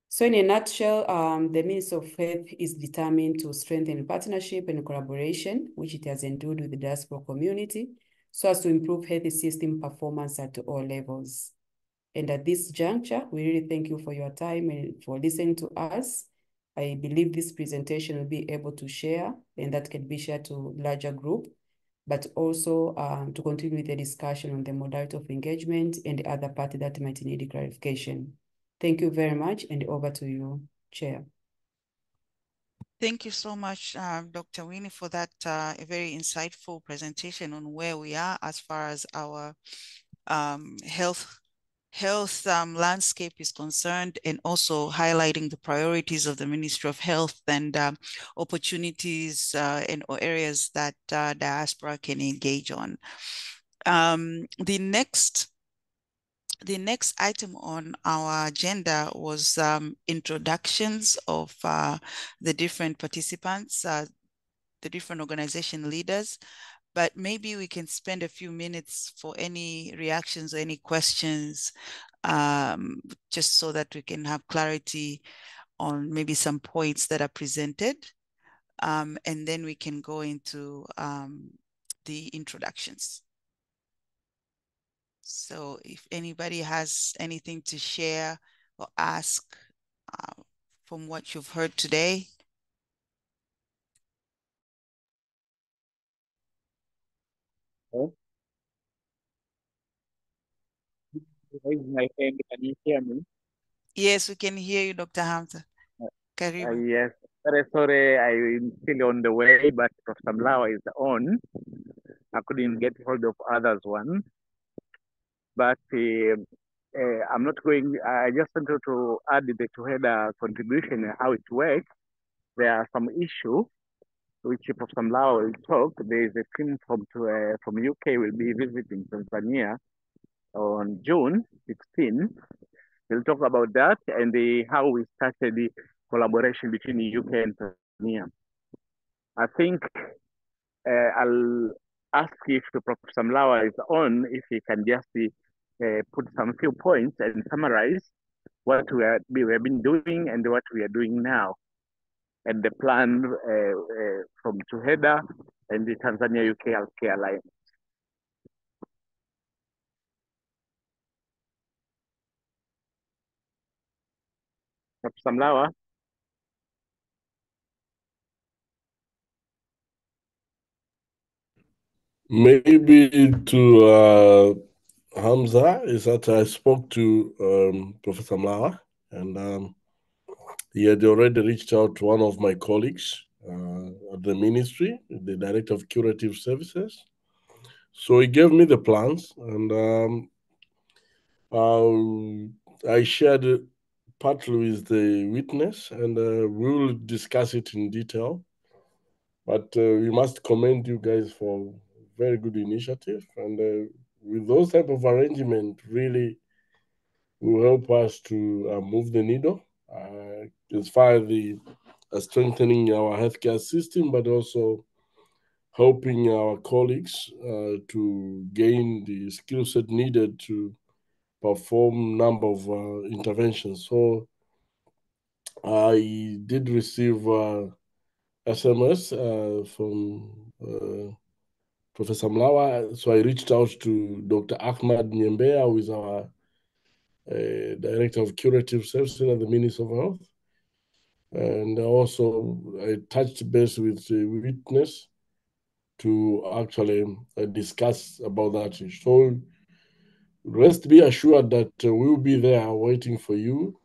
So in a nutshell, the Ministry of Health is determined to strengthen partnership and collaboration, which it has endured with the diaspora community, so as to improve health system performance at all levels. And at this juncture, we really thank you for your time and for listening to us. I believe this presentation will be able to share, and that can be shared to larger group, but also to continue with the discussion on the modality of engagement and the other party that might need clarification. Thank you very much, and over to you, Chair.
Thank you so much, Dr. Winnie, for that a very insightful presentation on where we are as far as our health landscape is concerned, and also highlighting the priorities of the Ministry of Health and opportunities and areas that diaspora can engage on. The next The next item on our agenda was introductions of the different participants, the different organization leaders, but maybe we can spend a few minutes for any reactions or any questions, just so that we can have clarity on maybe some points that are presented. And then we can go into the introductions. So if anybody has anything to share or ask from what you've heard today.
Raise my hand. Can you hear me?
Yes, we can hear you, Dr. Hamza. Karibu.
Yes. Sorry, I'm still on the way, but Professor Mlawa is on. I couldn't get hold of others one. But I'm not going, I just wanted to add the TUHEDA contribution and how it works. There are some issues which Professor Mlawa will talk. There is a team from UK will be visiting Tanzania on June 16. We'll talk about that and how we started the collaboration between the UK and Tanzania. I think I'll ask if Professor Mlawa is on, if he can just put some few points and summarize what we have been doing and what we are doing now, and the plan from TUHEDA and the Tanzania UK Healthcare Alliance. Professor Mlawa.
Maybe to Hamza is that I spoke to Professor Mlawa, and he had already reached out to one of my colleagues at the ministry, the Director of Curative Services. So he gave me the plans, and I shared it partly with the witness, and we will discuss it in detail. But we must commend you guys for very good initiative, and with those type of arrangement, really will help us to move the needle as far as the strengthening our healthcare system, but also helping our colleagues to gain the skill set needed to perform number of interventions. So I did receive SMS from Professor Mlawa. So I reached out to Dr. Ahmad Nyembea, who is our Director of Curative Services at the Ministry of Health. And also I touched base with the witness to actually discuss about that. So rest be assured that we'll be there waiting for you.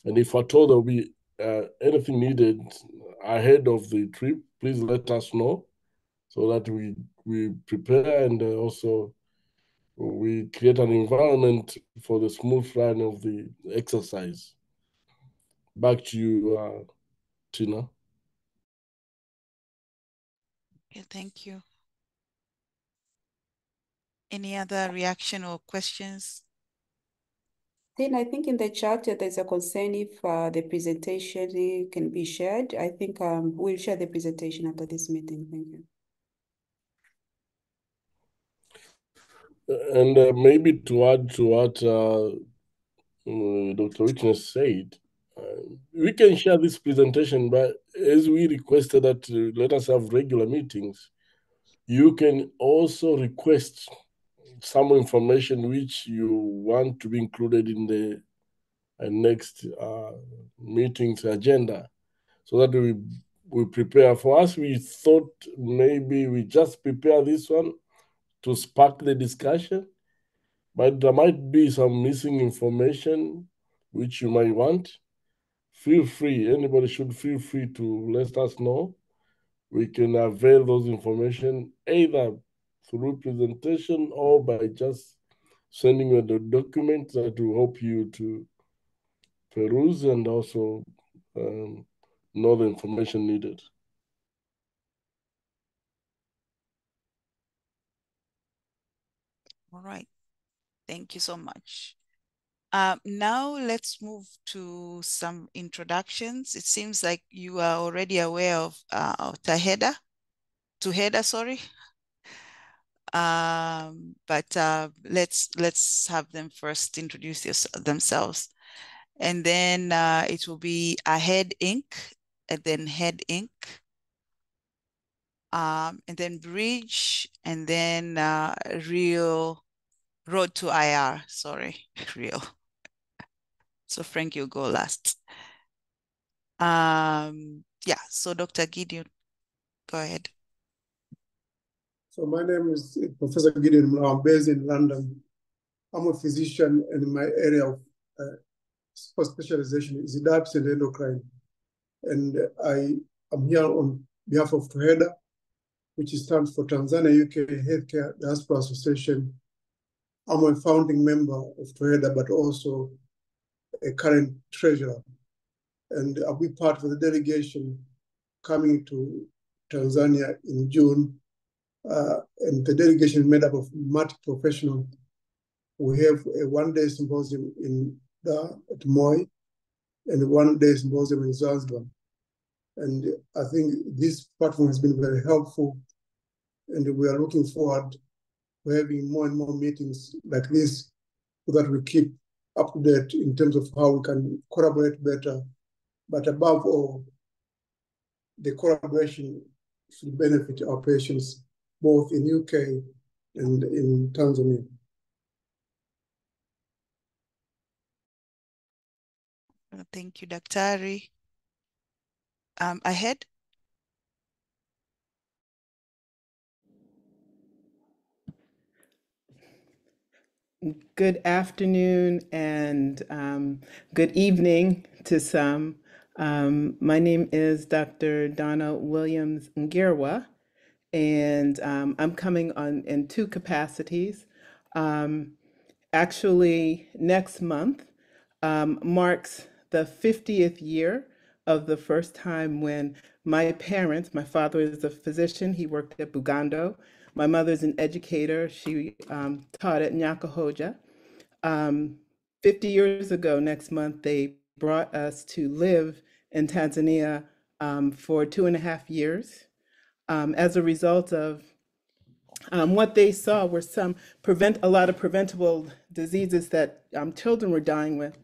And if at all there'll be anything needed ahead of the trip, please let us know so that we prepare and also we create an environment for the smooth run of the exercise. Back to you, Tina.
Okay, thank you. Any other reaction or questions?
Then I think in the chat there's a concern if the presentation can be shared. I think we'll share the presentation after this meeting. Thank you.
And maybe to add to what Dr. Witness said, we can share this presentation, but as we requested that let us have regular meetings, you can also request some information which you want to be included in the next meeting's agenda, so that we prepare. For us, we thought maybe we just prepare this one to spark the discussion, but there might be some missing information which you might want. Feel free, anybody should feel free to let us know. We can avail those information either through presentation or by just sending you the documents that will help you to peruse and also know the information needed.
All right. Thank you so much. Now let's move to some introductions. It seems like you are already aware of Tuheda, sorry. But let's have them first introduce themselves. And then it will be Ahead Inc. and then Head Inc. And then Bridge, and then Real Road to IR, sorry, Real. So Frank, you go last. Yeah, so Dr. Gideon, go ahead.
So my name is Professor Gideon. I'm based in London. I'm a physician, and my area of specialization is diabetes and endocrine. And I am here on behalf of TUHEDA, which stands for Tanzania UK Health Care Diaspora Association. I'm a founding member of TUHEDA, but also a current treasurer. And I'll be part of the delegation coming to Tanzania in June. And the delegation is made up of multi-professionals. We have a one-day symposium at MoH and a one-day symposium in Zanzibar. And I think this platform has been very helpful, and we are looking forward to having more and more meetings like this so that we keep up to date in terms of how we can collaborate better. But above all, the collaboration should benefit our patients both in UK and in Tanzania.
Thank you, Daktari. Ahead.
Good afternoon and good evening to some. My name is Dr. Donna Williams Ngirwa, and I'm coming on in two capacities. Actually, next month marks the 50th year of the first time when my parents, my father is a physician, he worked at Bugando. My mother's an educator, she taught at Nyakahoja. 50 years ago next month, they brought us to live in Tanzania for 2.5 years. As a result of what they saw were a lot of preventable diseases that children were dying with.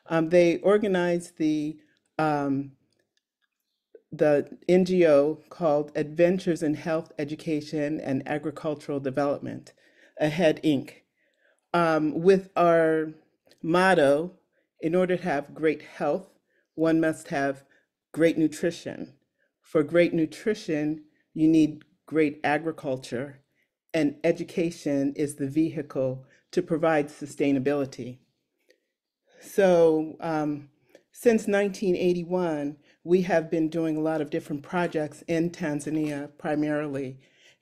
They organized the NGO called Adventures in Health, Education, and Agricultural Development, AHEAD Inc., with our motto, in order to have great health, one must have great nutrition. For great nutrition, you need great agriculture, and education is the vehicle to provide sustainability. So since 1981, we have been doing a lot of different projects in Tanzania primarily,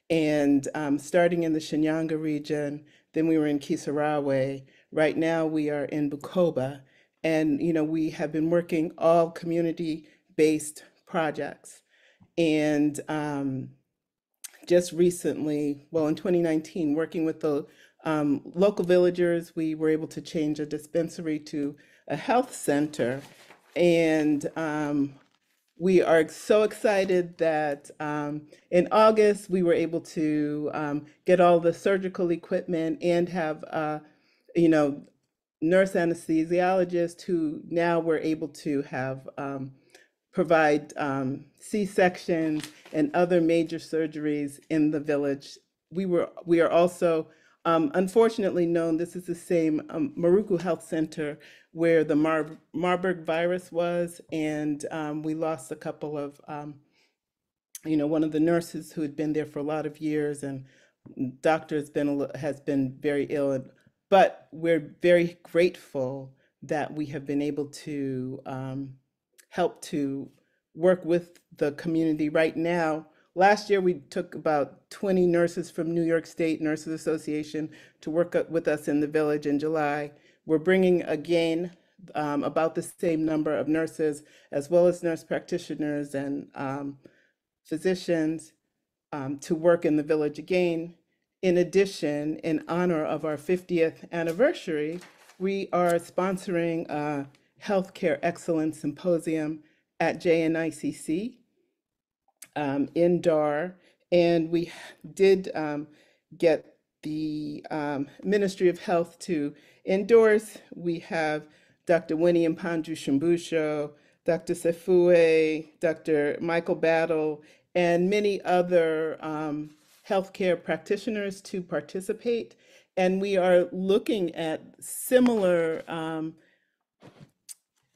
and starting in the Shinyanga region, then we were in Kisarawe. Right now we are in Bukoba, and we have been working all community-based projects. And just recently, well, in 2019, working with the local villagers, we were able to change a dispensary to a health center. And we are so excited that in August, we were able to get all the surgical equipment and have, nurse anesthesiologists who now we're able to have provide C-sections and other major surgeries in the village. We are also unfortunately known, this is the same Maruku Health Center where the Marburg virus was, and we lost a couple of, one of the nurses who had been there for a lot of years, and doctor has been very ill, but we're very grateful that we have been able to help to work with the community right now. Last year, we took about 20 nurses from New York State Nurses Association to work with us in the village in July. We're bringing again about the same number of nurses, as well as nurse practitioners and physicians to work in the village again. in addition, in honor of our 50th anniversary, we are sponsoring a Healthcare Excellence Symposium at JNICC in Dar. And we did get the Ministry of Health to endorse. We have Dr. Winnie Mpanju Shumbusho, Dr. Sefue, Dr. Michael Battle, and many other healthcare practitioners to participate. And we are looking at similar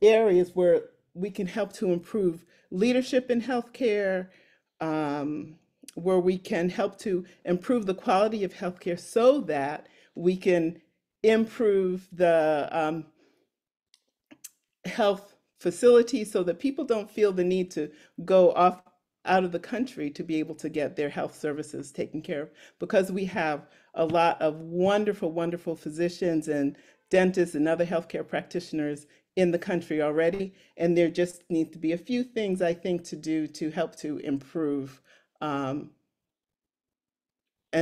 areas where we can help to improve leadership in healthcare, where we can help to improve the quality of healthcare so that we can improve the health facilities so that people don't feel the need to go off out of the country to be able to get their health services taken care of, because we have a lot of wonderful, wonderful physicians and dentists and other healthcare practitioners in the country already. And there just needs to be a few things, I think, to do to help to improve. And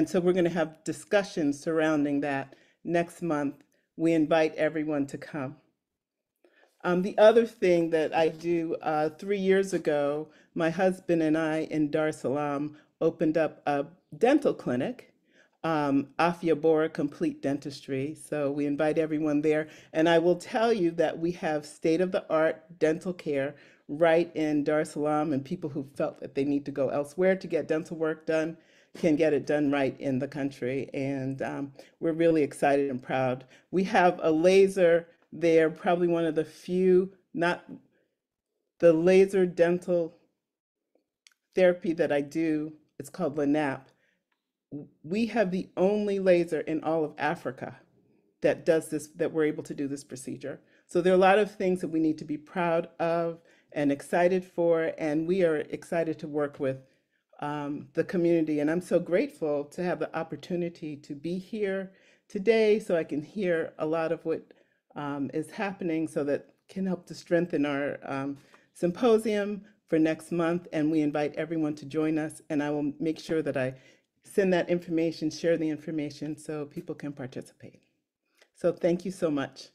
so we're going to have discussions surrounding that next month. We invite everyone to come. The other thing that I do, 3 years ago, my husband and I in Dar es Salaam opened up a dental clinic, Afia Bora Complete Dentistry. So we invite everyone there. And I will tell you that we have state-of-the-art dental care right in Dar es Salaam, and people who felt that they need to go elsewhere to get dental work done can get it done right in the country. And we're really excited and proud. We have a laser there, probably one of the few, not the laser dental therapy that I do. It's called LANAP. We have the only laser in all of Africa that does this, that we're able to do this procedure. So there are a lot of things that we need to be proud of and excited for, and we are excited to work with the community. And I'm so grateful to have the opportunity to be here today so I can hear a lot of what is happening, so that can help to strengthen our symposium for next month. And we invite everyone to join us, and I will make sure that I send that information, share the information so people can participate. So thank you so much.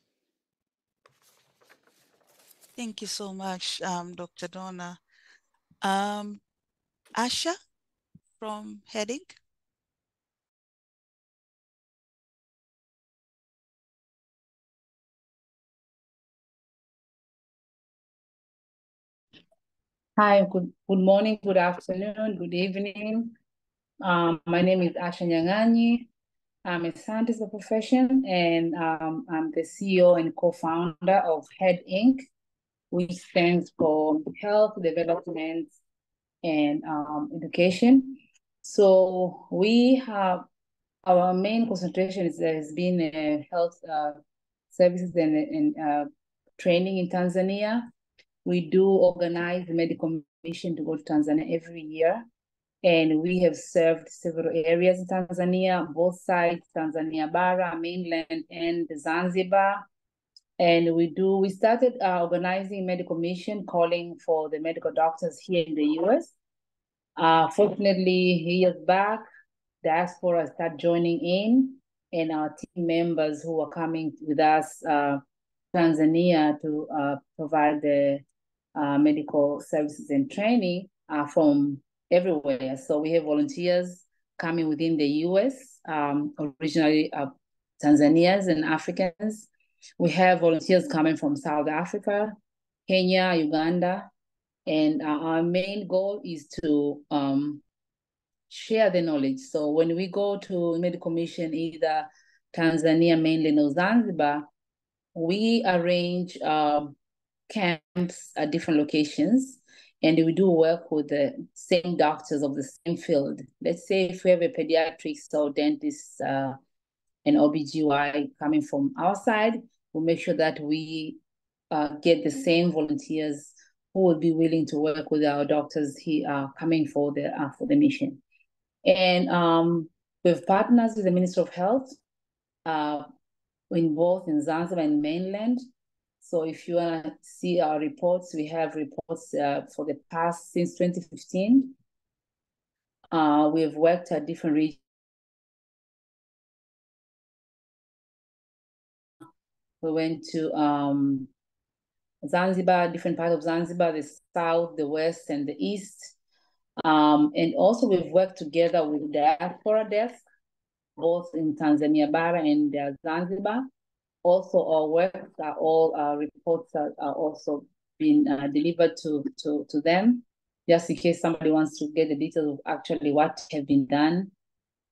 Thank you so much, Dr. Donna. Asha from Heading.
Hi, good morning, good afternoon, good evening. My name is Asha Nyanganyi. I'm a scientist by profession, and I'm the CEO and co-founder of HEAD Inc., which stands for Health Development and Education. So we have, our main concentration has been health services and training in Tanzania. We do organize the medical mission to go to Tanzania every year. And we have served several areas in Tanzania, both sides, Tanzania Bara, mainland, and Zanzibar. And we started organizing medical mission, calling for the medical doctors here in the US. Fortunately, years back, Diaspora started joining in, and our team members who are coming with us, Tanzania, to provide the medical services and training from everywhere. So we have volunteers coming within the US, originally Tanzanians and Africans. We have volunteers coming from South Africa, Kenya, Uganda, and our main goal is to share the knowledge. So when we go to medical mission, either Tanzania, mainland, or Zanzibar, we arrange camps at different locations, and we do work with the same doctors of the same field. Let's say if we have a pediatrics or dentist and OBGY coming from our side, we'll make sure that we get the same volunteers who will be willing to work with our doctors here coming for the mission. And we have partners with the Ministry of Health in both in Zanzibar and mainland. So if you want to see our reports, we have reports for the past since 2015. We have worked at different regions We went to Zanzibar, different parts of Zanzibar, the south, the west, and the east. And also we've worked together with Diaspora desk, both in Tanzania Bara and Zanzibar. Also, our works are all reports that are also being delivered to them, just in case somebody wants to get the details of actually what have been done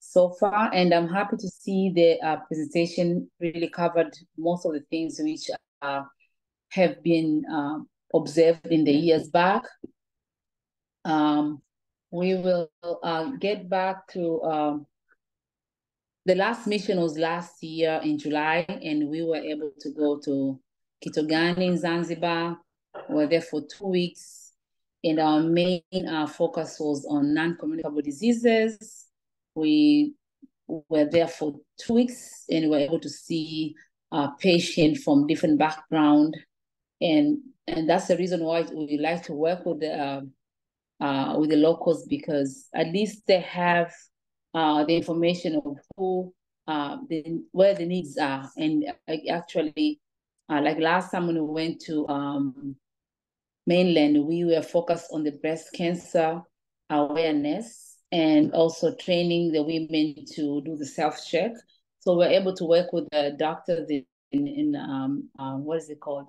so far. And I'm happy to see the presentation really covered most of the things which have been observed in the years back. We will get back to the last mission was last year in July, and we were able to go to Kitogani in Zanzibar. We were there for 2 weeks, and our main focus was on non-communicable diseases. We were there for 2 weeks, and we were able to see patients from different backgrounds, and that's the reason why we like to work with the locals, because at least they have the information of who, where the needs are. And actually, like last time when we went to mainland, we were focused on the breast cancer awareness and also training the women to do the self-check. So we're able to work with the doctors in what is it called?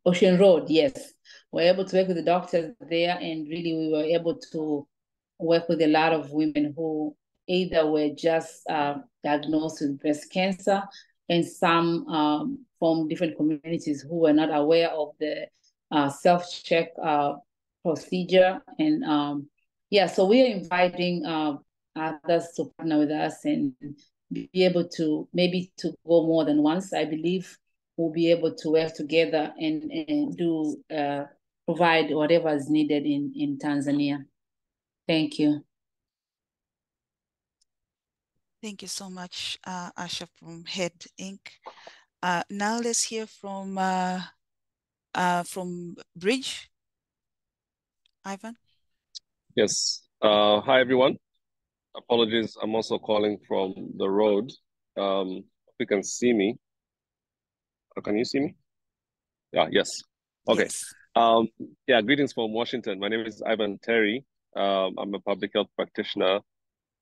Ocean Road, yes. We're able to work with the doctors there, and really we were able to work with a lot of women who either were just diagnosed with breast cancer, and some from different communities who were not aware of the self-check procedure. And yeah, so we are inviting others to partner with us and be able to maybe to go more than once. I believe we'll be able to work together and do provide whatever is needed in Tanzania. Thank you.
Thank you so much, Asha from Head Inc. Now let's hear from Bridge. Ivan.
Yes. Hi, everyone. Apologies, I'm also calling from the road. If you can see me. Can you see me? Yeah, yes. Okay.
Yes.
Yeah, greetings from Washington. My name is Ivan Terry. I'm a public health practitioner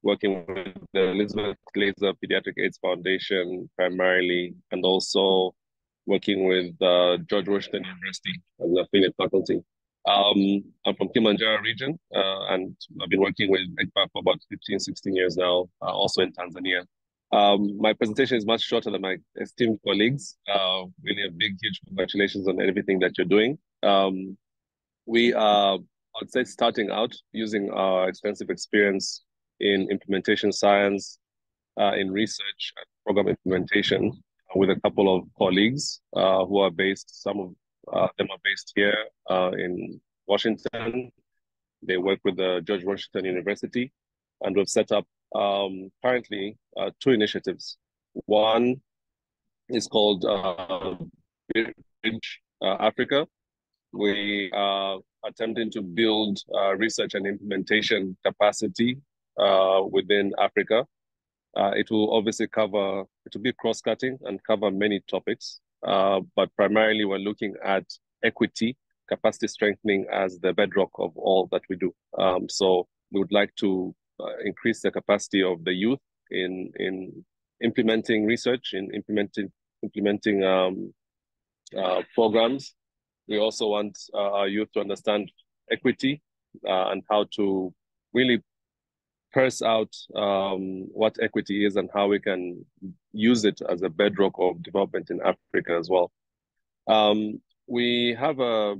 working with the Elizabeth Glaser Pediatric AIDS Foundation primarily, and also working with George Washington University as an affiliate faculty. I'm from Kilimanjaro region, and I've been working with ECPA for about 15, 16 years now, also in Tanzania. My presentation is much shorter than my esteemed colleagues. Really a big, huge congratulations on everything that you're doing. We are, I'd say, starting out using our extensive experience in implementation science, in research and program implementation with a couple of colleagues who are based, some of them are based here in Washington. They work with the George Washington University, and we've set up currently 2 initiatives. One is called Bridge Africa. We are attempting to build research and implementation capacity within Africa. It will obviously cover, it will be cross-cutting and cover many topics, but primarily we're looking at equity, capacity strengthening as the bedrock of all that we do. So we would like to increase the capacity of the youth in implementing research, in implementing programs. We also want our youth to understand equity and how to really parse out what equity is and how we can use it as a bedrock of development in Africa as well. We have a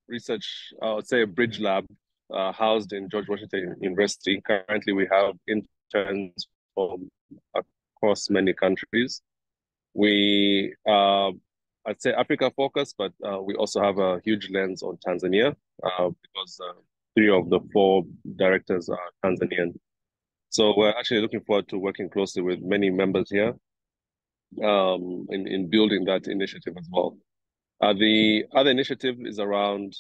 research, I would say a bridge lab housed in George Washington University. Currently, we have interns from across many countries. We, I'd say Africa focused, but we also have a huge lens on Tanzania because 3 of the 4 directors are Tanzanian. So we're actually looking forward to working closely with many members here in building that initiative as well. The other initiative is around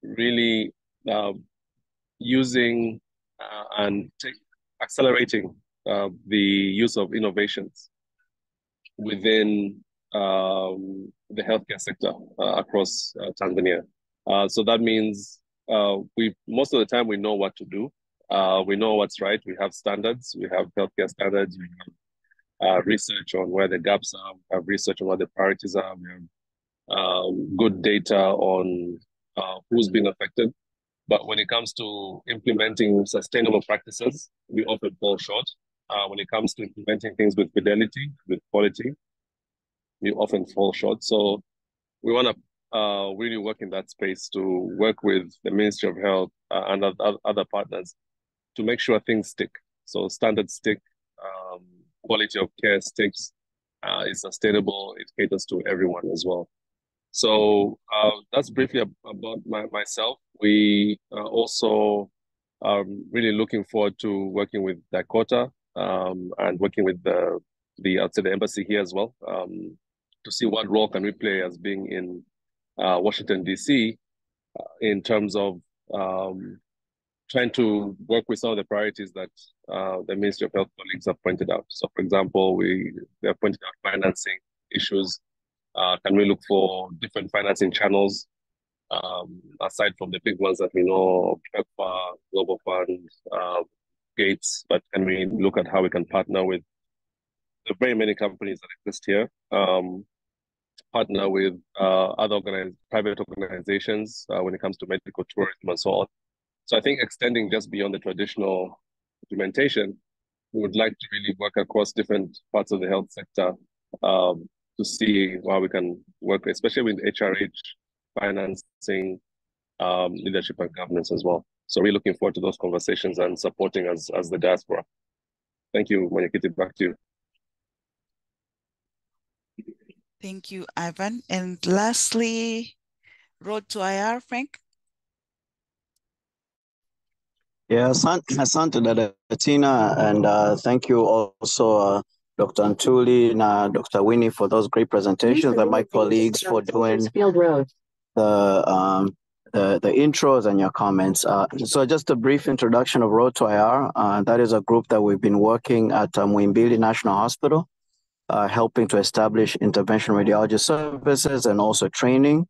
really using and accelerating the use of innovations. within the healthcare sector across Tanzania. So that means most of the time we know what to do. We know what's right. We have standards. We have healthcare standards. We have research on where the gaps are. We have research on what the priorities are. We have good data on who's been affected. But when it comes to implementing sustainable practices, we often fall short. When it comes to implementing things with fidelity, with quality, we often fall short. So we want to really work in that space to work with the Ministry of Health and other partners to make sure things stick. So standards stick, quality of care sticks, is sustainable, it caters to everyone as well. So that's briefly about myself. We also are really looking forward to working with Dakota and working with I'd say the embassy here as well, to see what role can we play as being in Washington, D.C. In terms of trying to work with some of the priorities that the Ministry of Health colleagues have pointed out. So, for example, they have pointed out financing issues. Can we look for different financing channels aside from the big ones that we know, PEPFAR, Global Fund, Gates, but can we look at how we can partner with the very many companies that exist here, partner with other private organizations when it comes to medical tourism and so on. So I think extending just beyond the traditional implementation, we would like to really work across different parts of the health sector to see how we can work, especially with HRH, financing, leadership and governance as well. So we're looking forward to those conversations and supporting as the diaspora. Thank you, Mwenyekiti, back to you.
Thank you, Ivan. And lastly, Road to IR, Frank.
Yeah, asante Dada Tina, and thank you also Dr. Ntuli and Dr. Winnie for those great presentations, and my colleagues for doing the intros and your comments. So just a brief introduction of Road to IR. That is a group that we've been working at Muhimbili National Hospital, helping to establish intervention radiology services and also training.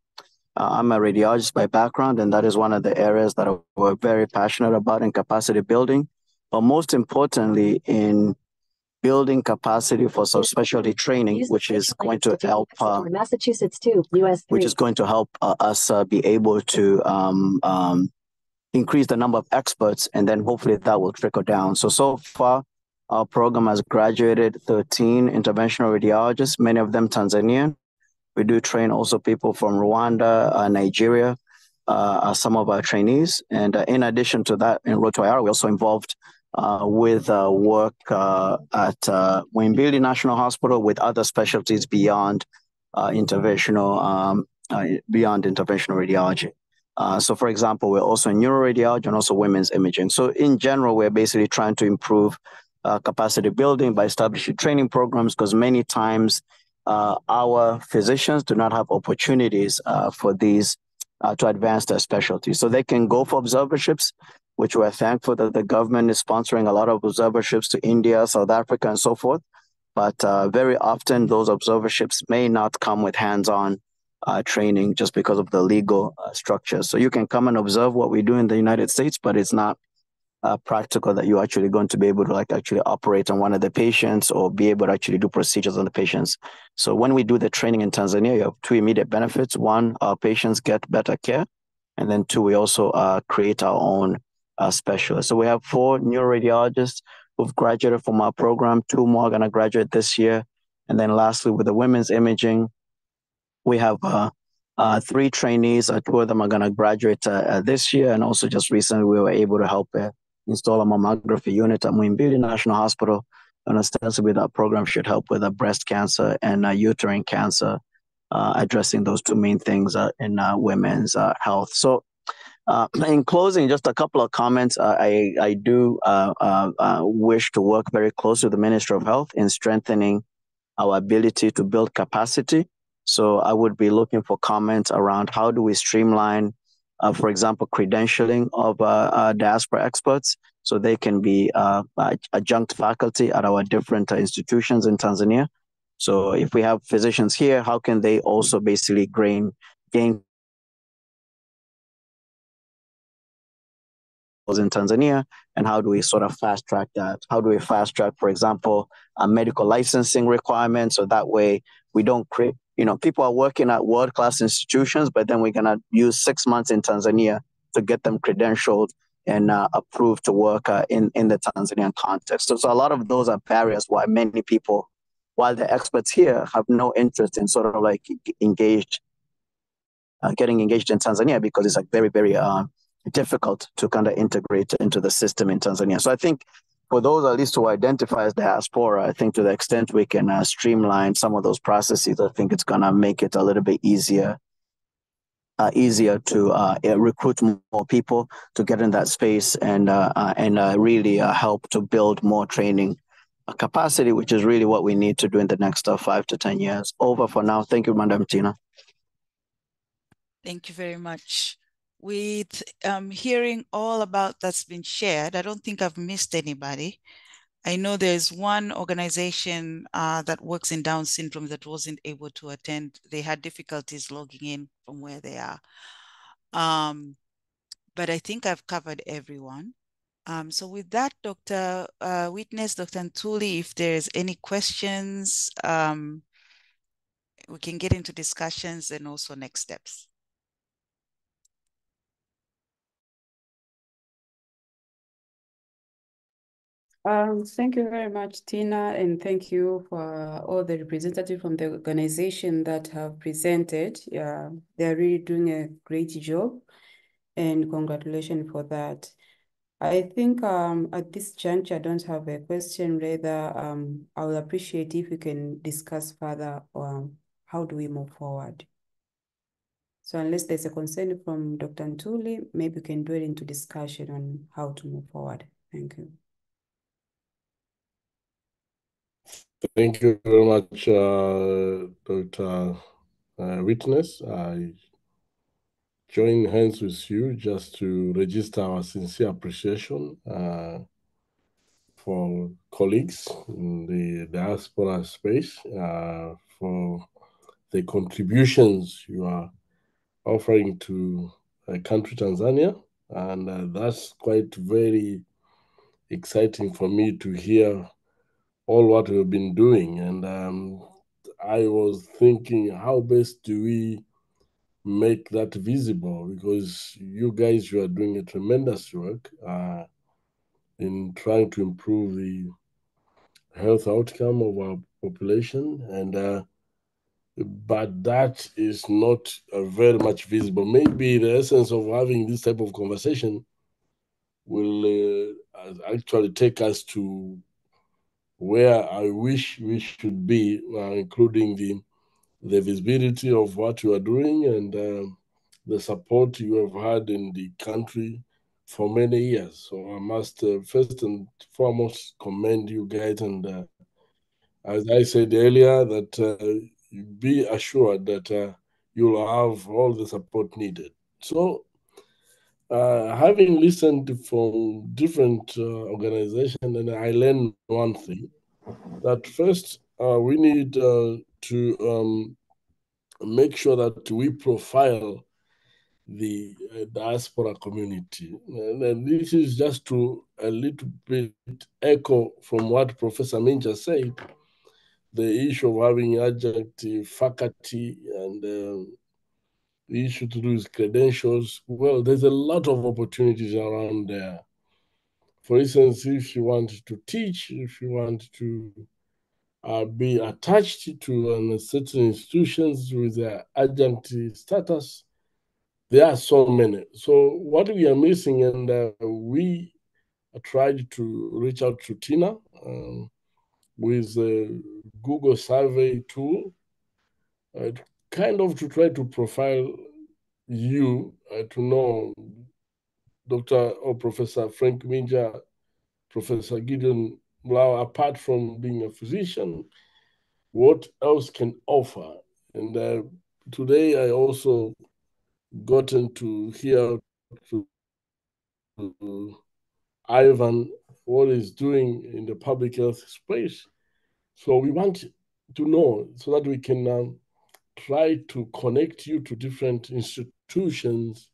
I'm a radiologist by background, and that is one of the areas that we're very passionate about in capacity building, but most importantly in building capacity for subspecialty training, which is going to help Massachusetts too, which is going to help us be able to increase the number of experts, and then hopefully that will trickle down. So far, our program has graduated 13 interventional radiologists, many of them Tanzanian. We do train also people from Rwanda, Nigeria, some of our trainees. And in addition to that, in Road to IR, we're also involved with work at Muhimbili National Hospital with other specialties beyond interventional radiology. So for example, we're also in neuroradiology and also women's imaging. So in general, we're basically trying to improve capacity building by establishing training programs, because many times our physicians do not have opportunities for these to advance their specialty. So they can go for observerships, which we're thankful that the government is sponsoring a lot of observerships to India, South Africa, and so forth. But very often those observerships may not come with hands-on training just because of the legal structure. So you can come and observe what we do in the United States, but it's not practical that you're actually going to be able to actually operate on one of the patients or be able to actually do procedures on the patients. So when we do the training in Tanzania, you have two immediate benefits. One, our patients get better care. And then two, we also create our own specialists. So we have 4 neuroradiologists who've graduated from our program. 2 more are going to graduate this year. And then lastly, with the women's imaging, we have 3 trainees. 2 of them are going to graduate this year. And also just recently, we were able to help install a mammography unit at Muhimbili National Hospital. And ostensibly, that program should help with breast cancer and uterine cancer, addressing those 2 main things in women's health. So in closing, just a couple of comments. I do wish to work very closely with the Ministry of Health in strengthening our ability to build capacity. So I would be looking for comments around how do we streamline, for example, credentialing of diaspora experts so they can be adjunct faculty at our different institutions in Tanzania. So if we have physicians here, how can they also basically gain in Tanzania, and how do we sort of fast track that? How do we fast track, for example, medical licensing requirements, so that way we don't create, people are working at world-class institutions, but then we're gonna use 6 months in Tanzania to get them credentialed and approved to work in the Tanzanian context. So a lot of those are barriers why many people, while the experts here, have no interest in sort of like getting engaged in Tanzania, because it's like very, very difficult to kind of integrate into the system in Tanzania. So I think for those at least who identify as diaspora, I think to the extent we can streamline some of those processes, I think it's going to make it a little bit easier to recruit more people to get in that space and really help to build more training capacity, which is really what we need to do in the next 5 to 10 years. Over for now. Thank you, Madam Tina.
Thank you very much. With hearing all about that's been shared, I don't think I've missed anybody. I know there's one organization that works in Down syndrome that wasn't able to attend. They had difficulties logging in from where they are. But I think I've covered everyone. So with that, Dr. Witness, Dr. Ntuli, if there's any questions, we can get into discussions and also next steps.
Thank you very much, Tina, and thank you for all the representatives from the organization that have presented. They're really doing a great job, and congratulations for that. I think at this juncture, I don't have a question. Rather, I would appreciate if we can discuss further how do we move forward. So unless there's a concern from Dr. Ntuli, maybe we can do it into discussion on how to move forward. Thank you.
Thank you very much, Dr. Witness. I join hands with you just to register our sincere appreciation for colleagues in the diaspora space for the contributions you are offering to country Tanzania. And that's quite very exciting for me to hear all what we've been doing. And I was thinking, how best do we make that visible? Because you guys, you are doing a tremendous work in trying to improve the health outcome of our population. And but that is not very much visible. Maybe the essence of having this type of conversation will actually take us to where I wish we should be, including the visibility of what you are doing and the support you have had in the country for many years. So I must first and foremost commend you guys. And as I said earlier, that be assured that you'll have all the support needed. So having listened from different organizations, and I learned one thing, that first we need to make sure that we profile the diaspora community. And this is just to a little bit echo from what Professor Minja said, the issue of having adjunct faculty and the issue to do with credentials. Well, there's a lot of opportunities around there. For instance, if you want to teach, if you want to be attached to certain institutions with their adjunct status, there are so many. So what we are missing, and we tried to reach out to Tina with a Google survey tool, kind of to try to profile you, to know Dr. or Professor Frank Minja, Professor Gideon Blau, apart from being a physician, what else can offer. And today I also gotten to hear to Ivan what he's doing in the public health space. So we want to know so that we can try to connect you to different institutions.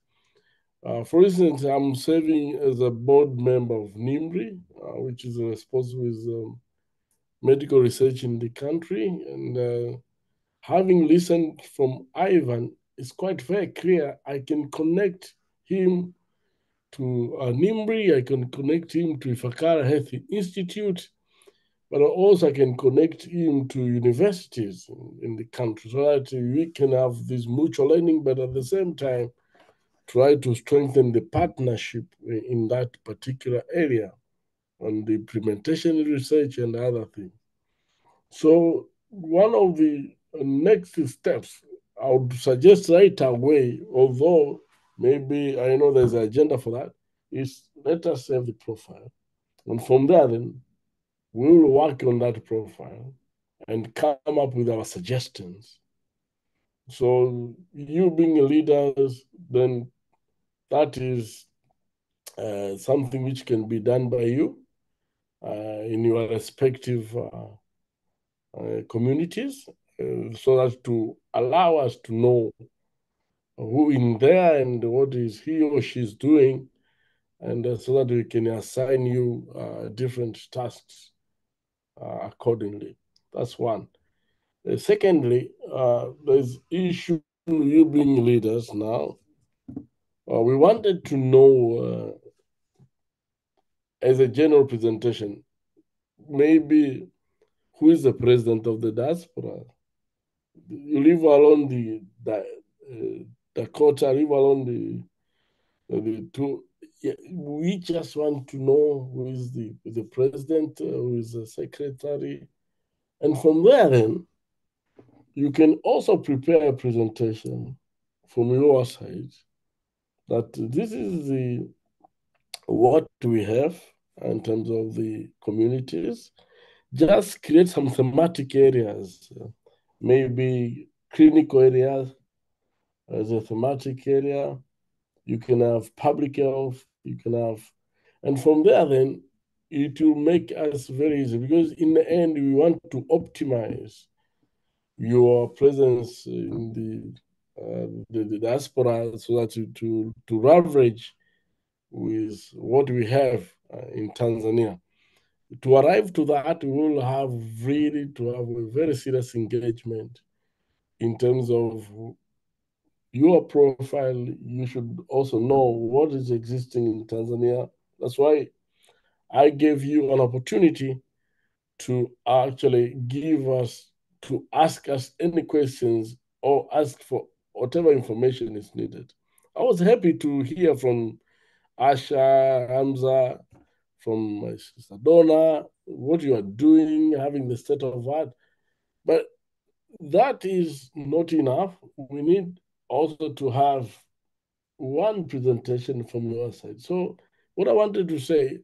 For instance, I'm serving as a board member of NIMRI, which is responsible with medical research in the country. And having listened from Ivan, it's quite very clear I can connect him to NIMRI, I can connect him to Ifakara Health Institute, but also I can connect him to universities in the country so that we can have this mutual learning, but at the same time, try to strengthen the partnership in that particular area on the implementation research and other things. So one of the next steps I would suggest right away, although maybe I know there's an agenda for that, is let us have the profile. And from there, then, we will work on that profile and come up with our suggestions. So you being leaders, then that is something which can be done by you in your respective communities, so that to allow us to know who in there and what is he or she is doing, and so that we can assign you different tasks accordingly. That's one. Secondly, there's issue you being leaders now. We wanted to know, as a general presentation, maybe who is the president of the diaspora? You leave alone the Dakota, leave alone the two. Yeah, we just want to know who is the president, who is the secretary. And from there, then, you can also prepare a presentation from your side that this is what we have in terms of the communities. Just create some thematic areas, maybe clinical areas as a thematic area. You can have public health, you can have, and from there then, it will make us very easy, because in the end, we want to optimize your presence in the diaspora so that to leverage with what we have in Tanzania. To arrive to that, we will have really to have a very serious engagement in terms of your profile. You should also know what is existing in Tanzania. That's why I gave you an opportunity to actually to ask us any questions or ask for whatever information is needed. I was happy to hear from Asha, Hamza, from my sister Donna, what you are doing, having the state of art. But that is not enough. We need also to have one presentation from your side. So what I wanted to say,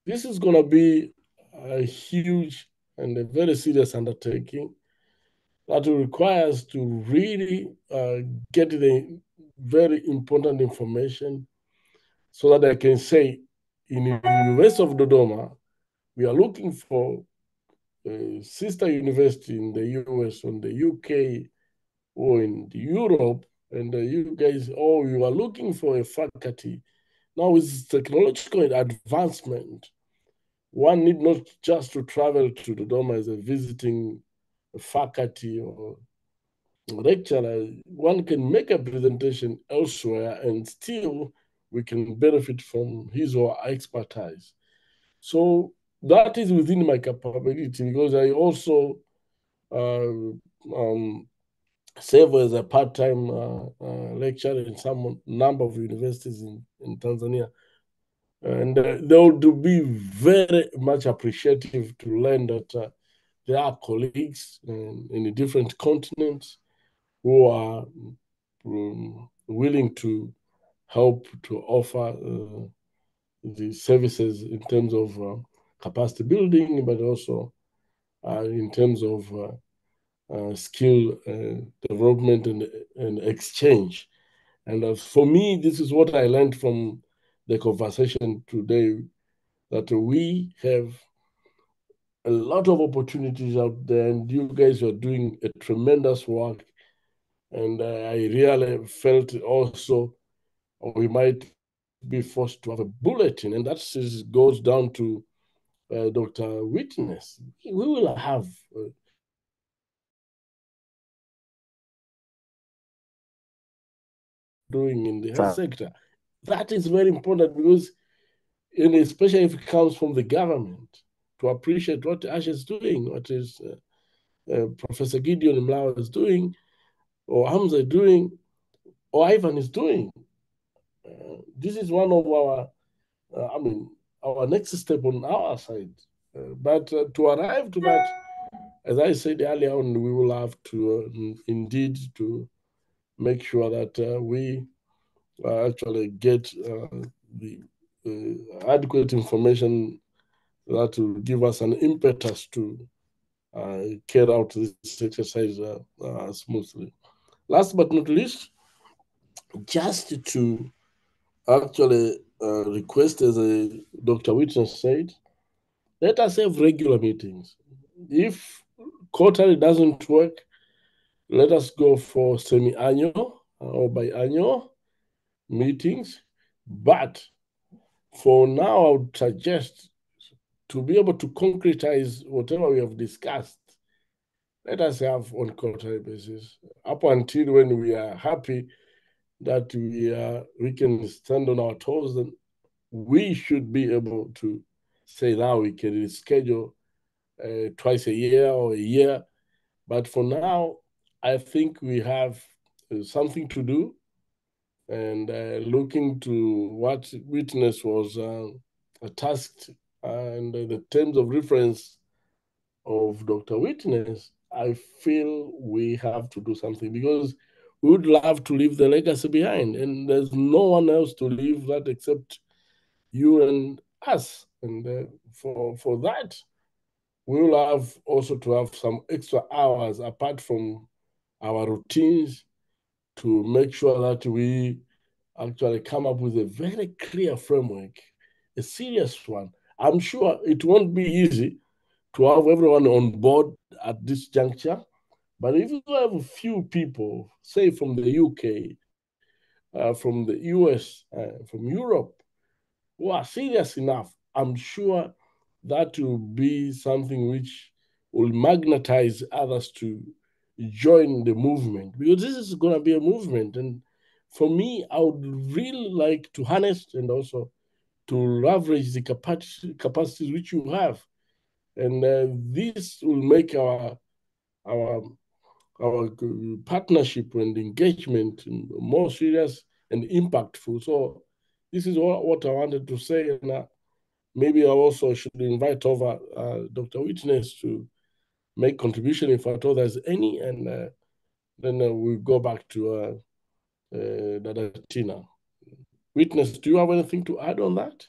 this is going to be a huge and a very serious undertaking that will require us to really get the very important information so that I can say, in the University of Dodoma, we are looking for a sister university in the US or in the UK or in Europe, and you guys, oh, you are looking for a faculty. Now with technological advancement, one need not just to travel to Dodoma as a visiting faculty or lecturer. One can make a presentation elsewhere and still we can benefit from his or her expertise. So that is within my capability, because I also serve as a part-time lecturer in some number of universities in Tanzania. And they would be very much appreciative to learn that there are colleagues in the different continents who are willing to help to offer the services in terms of capacity building, but also in terms of skill development and exchange. And for me, this is what I learned from the conversation today, that we have a lot of opportunities out there, and you guys are doing a tremendous work. And I really felt also we might be forced to have a bulletin, and that goes down to Dr. Witness. We will have doing in the health sector. That is very important because, and especially if it comes from the government, to appreciate what Ash is doing, what is Professor Gideon Mlawa is doing, or Hamza is doing, or Ivan is doing. This is one of our, our next step on our side. But to arrive to that, as I said earlier on, we will have to indeed to make sure that we actually get the adequate information that will give us an impetus to carry out this exercise smoothly. Last but not least, just to actually request, as Dr. Witness said, let us have regular meetings. If quarterly doesn't work, let us go for semi-annual or biannual meetings. But for now, I would suggest to be able to concretize whatever we have discussed, let us have on quarterly basis up until when we are happy that we can stand on our toes, then we should be able to say now we can reschedule twice a year or a year. But for now, I think we have something to do, and looking to what Witness was tasked and the terms of reference of Dr. Witness, I feel we have to do something because we would love to leave the legacy behind, and there's no one else to leave that except you and us. And for that, we will have also to have some extra hours apart from our routines to make sure that we actually come up with a very clear framework, a serious one. I'm sure it won't be easy to have everyone on board at this juncture, but if you have a few people, say from the UK, from the US, from Europe, who are serious enough, I'm sure that will be something which will magnetize others to join the movement, because this is going to be a movement. And for me, I would really like to harness and also to leverage the capacities which you have. And this will make our partnership and engagement more serious and impactful. So this is what I wanted to say. And maybe I also should invite over Dr. Witness to make contribution if at all there's any, and then we'll go back to Dada Tina. Witness, do you have anything to add on that?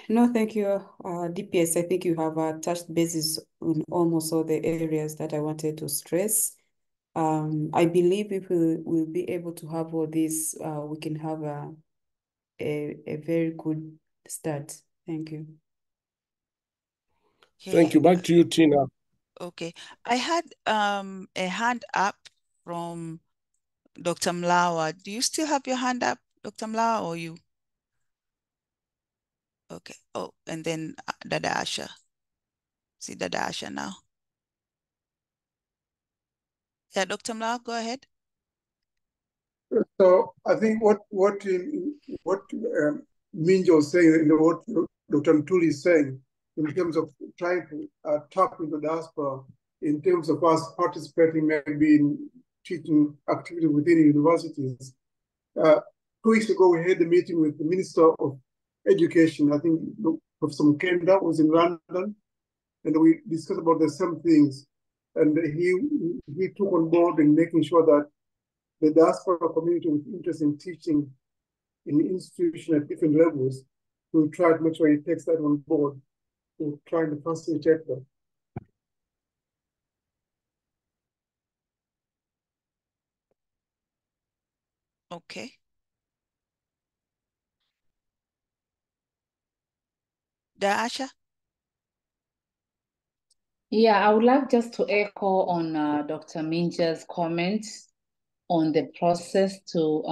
No, thank you, DPS. I think you have touched bases on almost all the areas that I wanted to stress. I believe if we will be able to have all this, we can have a very good start. Thank you.
Okay.
Thank you. Back to you, Tina.
Okay. I had a hand up from Dr. Mlawa. Do you still have your hand up, Dr. Mlawa, or you? Okay. Oh, and then Dada Asha. See Dada Asha now. Yeah, Dr. Mlawa, go ahead.
So I think what Minjo was saying, what Dr. Ntuli is saying, in terms of trying to tap into diaspora, in terms of us participating maybe in teaching activity within universities. 2 weeks ago, we had a meeting with the Minister of Education. I think Professor Mkenda was in London, and we discussed about the same things. And he took on board in making sure that the diaspora community with interest in teaching in the institution at different levels, we'll try to make sure he takes that on board to try and facilitate them.
Okay. Dada Asha?
Yeah, I would like just to echo on Dr. Minja's comments on the process to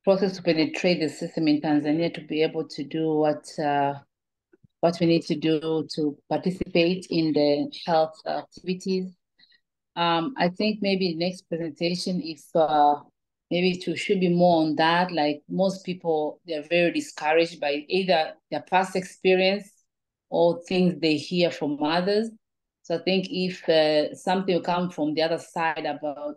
penetrate the system in Tanzania to be able to do what we need to do to participate in the health activities. I think maybe next presentation, if maybe it should be more on that. Like most people, they're very discouraged by either their past experience or things they hear from others. So I think if something will come from the other side about,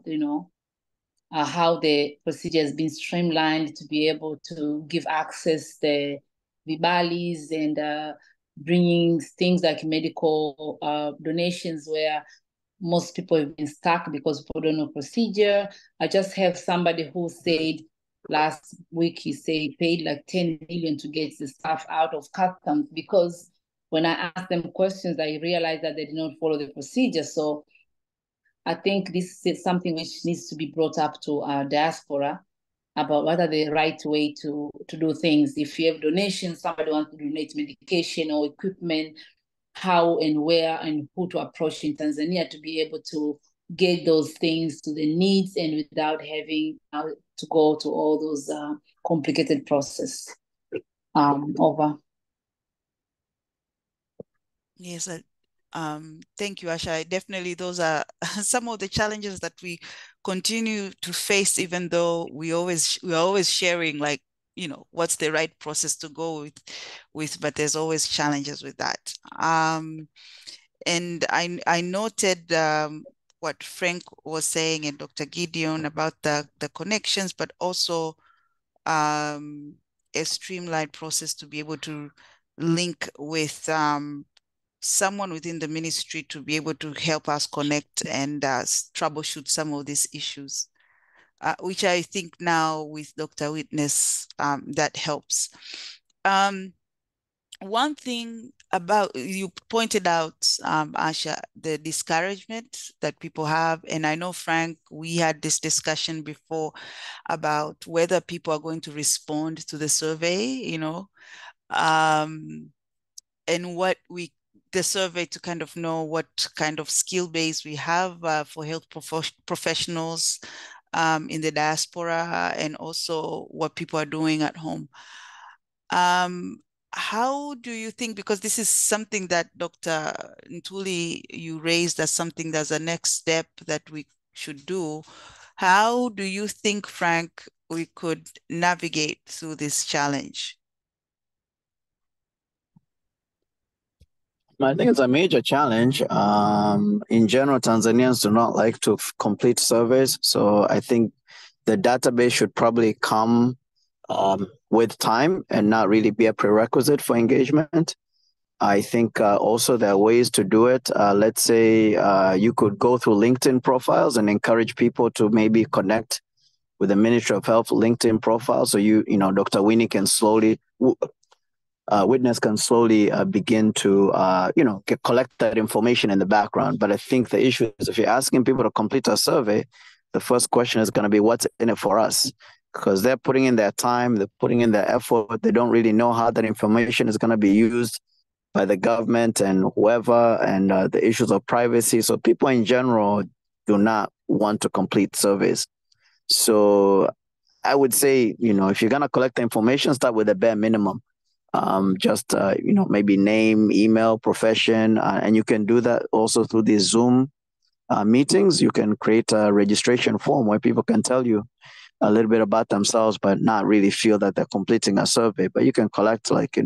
how the procedure has been streamlined to be able to give access the vibalis and bringing things like medical donations where most people have been stuck because people don't know procedure. I just have somebody who said last week, he said he paid like 10 million to get the stuff out of customs because when I asked them questions, I realized that they did not follow the procedure. So I think this is something which needs to be brought up to our diaspora about what are the right way to do things. If you have donations, somebody wants to donate medication or equipment, how and where and who to approach in Tanzania to be able to get those things to the needs and without having to go to all those complicated process. Over.
Yes, thank you, Asha. Definitely, those are some of the challenges that we continue to face, even though we're always sharing, like, what's the right process to go with, but there's always challenges with that. And I noted what Frank was saying and Dr. Gideon about the connections, but also a streamlined process to be able to link with someone within the ministry to be able to help us connect and troubleshoot some of these issues, which I think now with Dr. Witness, that helps. One thing about, you pointed out, Asha, the discouragement that people have. And I know, Frank, we had this discussion before about whether people are going to respond to the survey, and the survey to kind of know what kind of skill base we have for health professionals in the diaspora, and also what people are doing at home. How do you think, because this is something that Dr. Ntuli, you raised as something that's a next step that we should do. How do you think, Frank, we could navigate through this challenge?
I think it's a major challenge. In general, Tanzanians do not like to complete surveys. So I think the database should probably come with time and not really be a prerequisite for engagement. I think also there are ways to do it. Let's say you could go through LinkedIn profiles and encourage people to maybe connect with the Ministry of Health LinkedIn profile. So Dr. Winnie can slowly, Witness can slowly begin to, collect that information in the background. But I think the issue is if you're asking people to complete a survey, the first question is going to be, what's in it for us? Because they're putting in their time, they're putting in their effort. They don't really know how that information is going to be used by the government and whoever, and the issues of privacy. So people in general do not want to complete surveys. So I would say, if you're going to collect the information, start with the bare minimum. Just maybe name, email, profession, and you can do that also through these Zoom meetings. You can create a registration form where people can tell you a little bit about themselves, but not really feel that they're completing a survey. But you can collect, like,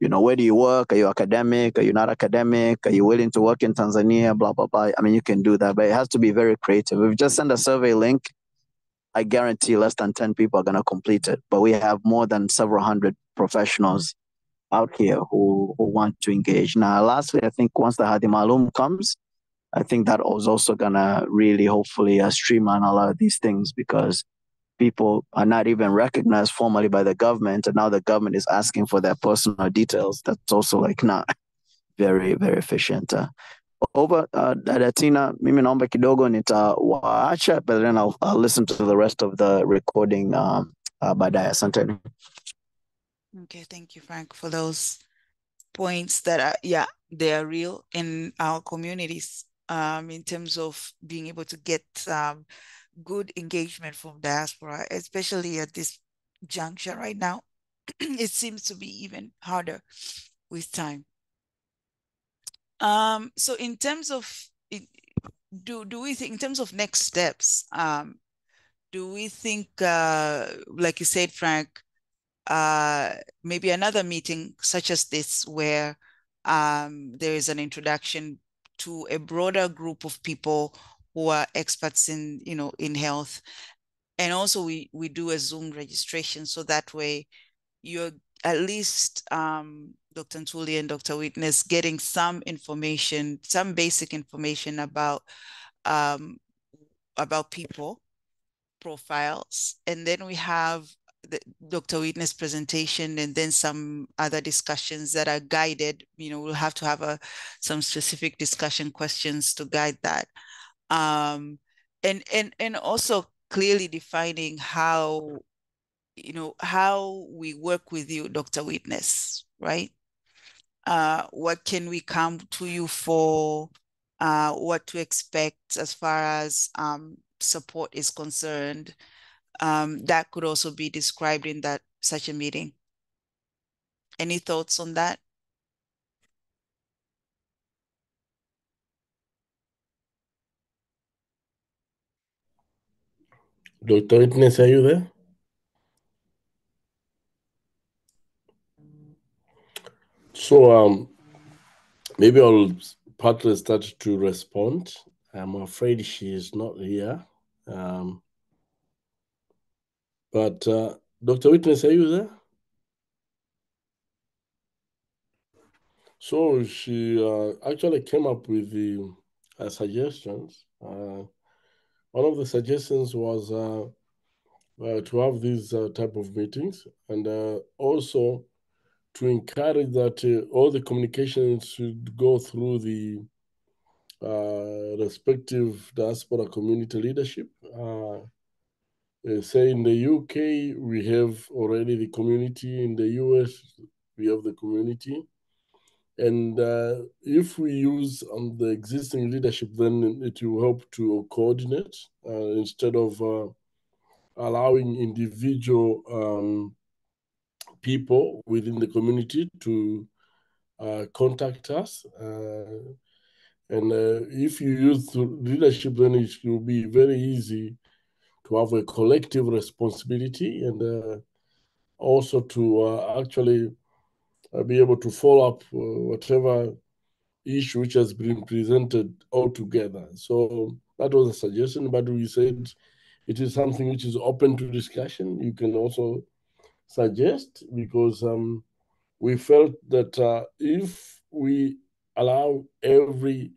where do you work? Are you academic? Are you not academic? Are you willing to work in Tanzania? Blah, blah, blah. I mean, you can do that, but it has to be very creative. If you just send a survey link, I guarantee less than 10 people are going to complete it. But we have more than several hundred professionals out here who want to engage. Now, lastly, I think once the Hadi Malum comes, I think that is also going to really hopefully streamline a lot of these things, because people are not even recognized formally by the government, and now the government is asking for their personal details. That's also like not very, very efficient. Over dada Tina, mimi naomba kidogo nitawaacha, but then I'll listen to the rest of the recording baadaye. Asante.
Okay, thank you, Frank, for those points that are, yeah, they are real in our communities, in terms of being able to get good engagement from diaspora, especially at this juncture right now. It seems to be even harder with time. So in terms of do we think in terms of next steps, do we think, like you said, Frank, maybe another meeting such as this where there is an introduction to a broader group of people who are experts in, in health, and also we do a Zoom registration, so that way you're at least, Dr. Ntuli and Dr. Witness, getting some information, some basic information about people profiles, and then we have the Dr. Witness presentation, and then some other discussions that are guided. We'll have to have some specific discussion questions to guide that, and also clearly defining how we work with you, Dr. Witness, right? What can we come to you for? What to expect as far as support is concerned? That could also be described in such a meeting. Any thoughts on that?
Dr. Witness, are you there? So maybe I'll partly start to respond. I'm afraid she is not here. But Dr. Witness, are you there? So she actually came up with the suggestions. One of the suggestions was to have these type of meetings, and also to encourage that all the communications should go through the respective diaspora community leadership. Say in the UK, we have already the community. In the US, we have the community. And if we use the existing leadership, then it will help to coordinate instead of allowing individual people within the community to contact us. And if you use the leadership, then it will be very easy to have a collective responsibility, and also to actually be able to follow up whatever issue which has been presented all together. So that was a suggestion, but we said it is something which is open to discussion. You can also suggest, because we felt that if we allow every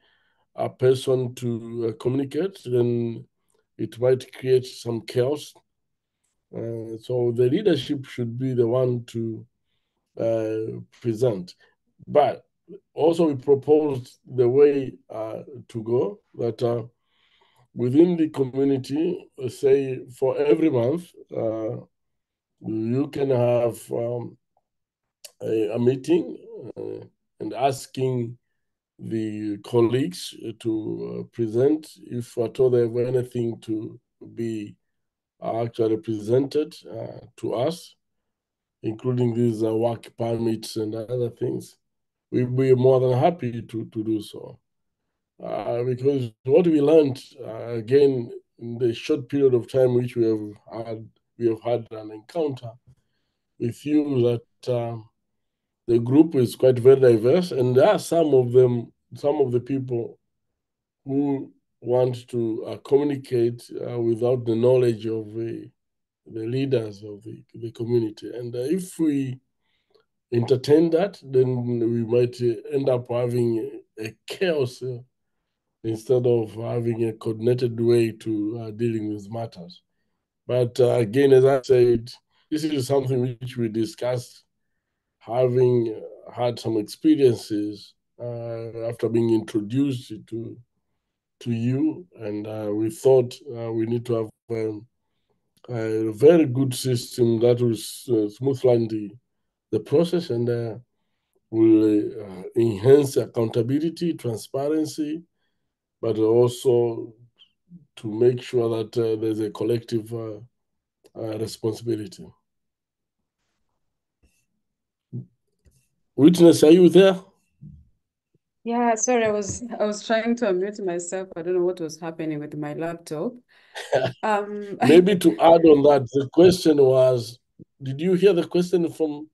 person to communicate, then it might create some chaos. So the leadership should be the one to present. But also we proposed the way to go, that within the community, say for every month, you can have a meeting and asking the colleagues to present if at all they have anything to be actually presented to us, including these work permits and other things. We'd be more than happy to do so. Because what we learned, again, in the short period of time which we have had an encounter with you, that the group is quite very diverse, and there are some of the people who want to communicate without the knowledge of the leaders of the community. And if we entertain that, then we might end up having a chaos instead of having a coordinated way to dealing with matters. But again, as I said, this is something which we discussed, having had some experiences after being introduced to you, and we thought we need to have a very good system that will smoothline the process, and will enhance accountability, transparency, but also to make sure that there's a collective responsibility. Witness, are you there?
Yeah, sorry, I was trying to unmute myself. I don't know what was happening with my laptop.
Maybe to add on that, the question was, did you hear the question from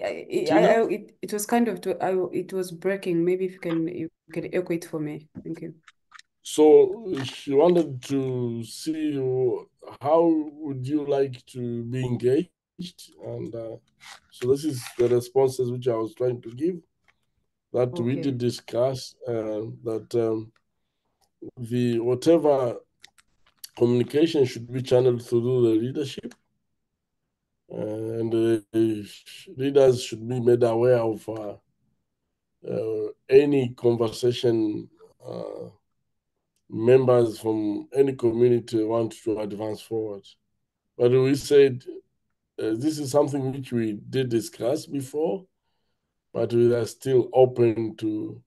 Tina?
It was kind of it was breaking. Maybe if you can echo it for me. Thank you.
So she wanted to see how would you like to be engaged, and so this is the responses which I was trying to give. That we did discuss that the whatever communication should be channeled through the leadership, and the leaders should be made aware of any conversation members from any community want to advance forward. But we said this is something which we did discuss before, but we are still open to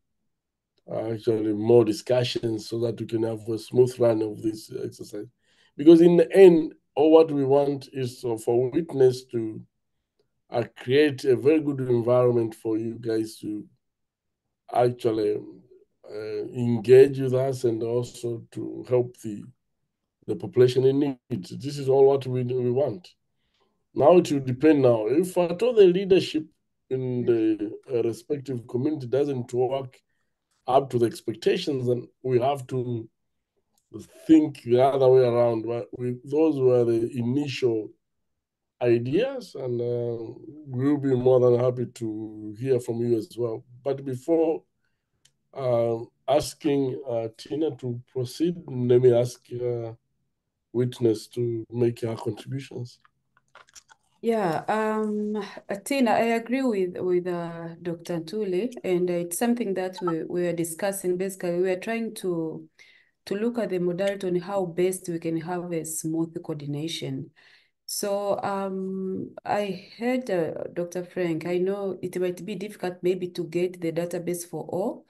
actually more discussions so that we can have a smooth run of this exercise. Because in the end, all what we want is for Witness to create a very good environment for you guys to actually engage with us and also to help the population in need. This is all what we want. Now it will depend now. If at all the leadership in the respective community doesn't work up to the expectations, then we have to think the other way around. Those were the initial ideas, and we'll be more than happy to hear from you as well. But before asking Tina to proceed, let me ask Witness to make her contributions.
Yeah, Tina, I agree with Dr. Ntuli, and it's something that we are discussing. Basically, we are trying to look at the modality on how best we can have a smooth coordination. So I heard Dr. Frank. I know it might be difficult maybe to get the database for all,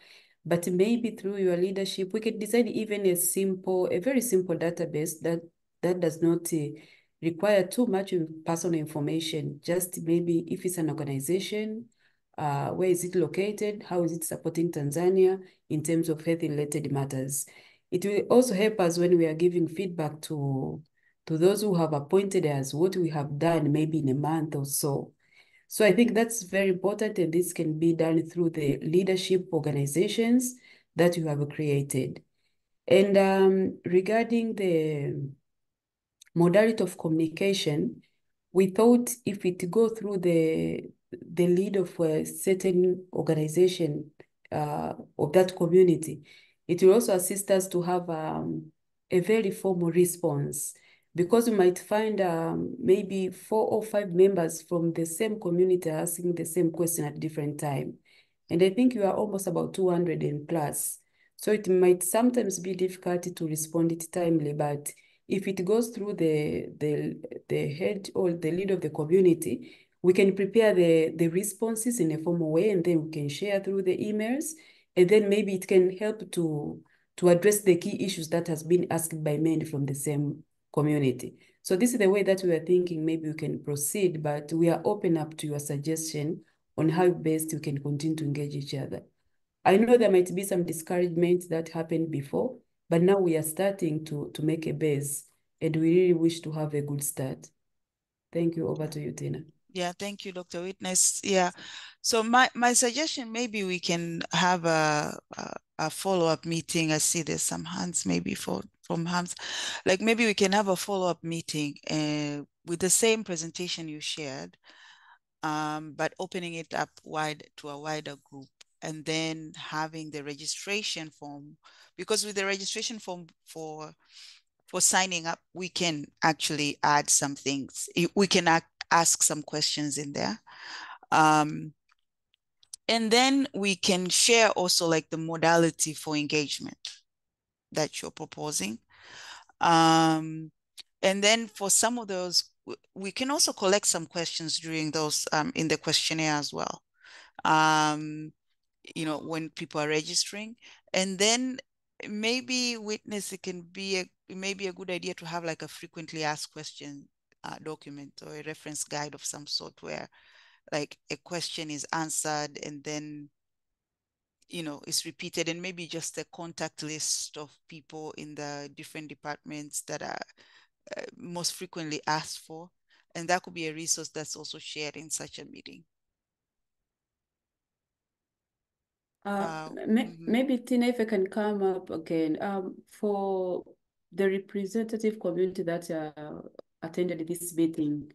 but maybe through your leadership, we can design even a very simple database that does not require too much personal information. Just maybe if it's an organization, where is it located? How is it supporting Tanzania in terms of health-related matters? It will also help us when we are giving feedback to those who have appointed us, what we have done maybe in a month or so. So I think that's very important, and this can be done through the leadership organizations that you have created. And regarding the modality of communication, we thought if it go through the lead of a certain organization of that community, it will also assist us to have a very formal response, because we might find maybe 4 or 5 members from the same community asking the same question at different time. And I think you are almost about 200 and plus. So it might sometimes be difficult to respond it timely, but if it goes through the head or the lead of the community, we can prepare the responses in a formal way, and then we can share through the emails, and then maybe it can help to address the key issues that has been asked by many from the same community. So this is the way that we are thinking maybe we can proceed, but we are open up to your suggestion on how best we can continue to engage each other. I know there might be some discouragement that happened before, but now we are starting to make a base, and we really wish to have a good start. Thank you. Over to you, Tina.
Yeah, thank you, Dr. Witness. Yeah, so my suggestion, maybe we can have a follow-up meeting. I see there's some hands maybe from hands. Like maybe we can have a follow-up meeting with the same presentation you shared, but opening it up to a wider group, and then having the registration form, because with the registration form for signing up, we can actually add some things. We can ask some questions in there. And then we can share also like the modality for engagement that you're proposing. And then for some of those, we can also collect some questions during those in the questionnaire as well. when people are registering. And then maybe witness, it may be a good idea to have like a frequently asked question document or a reference guide of some sort where like a question is answered and then it's repeated, and maybe just a contact list of people in the different departments that are most frequently asked for. And that could be a resource that's also shared in such a meeting.
Maybe Tina, if I can come up again, for the representative community that attended this meeting,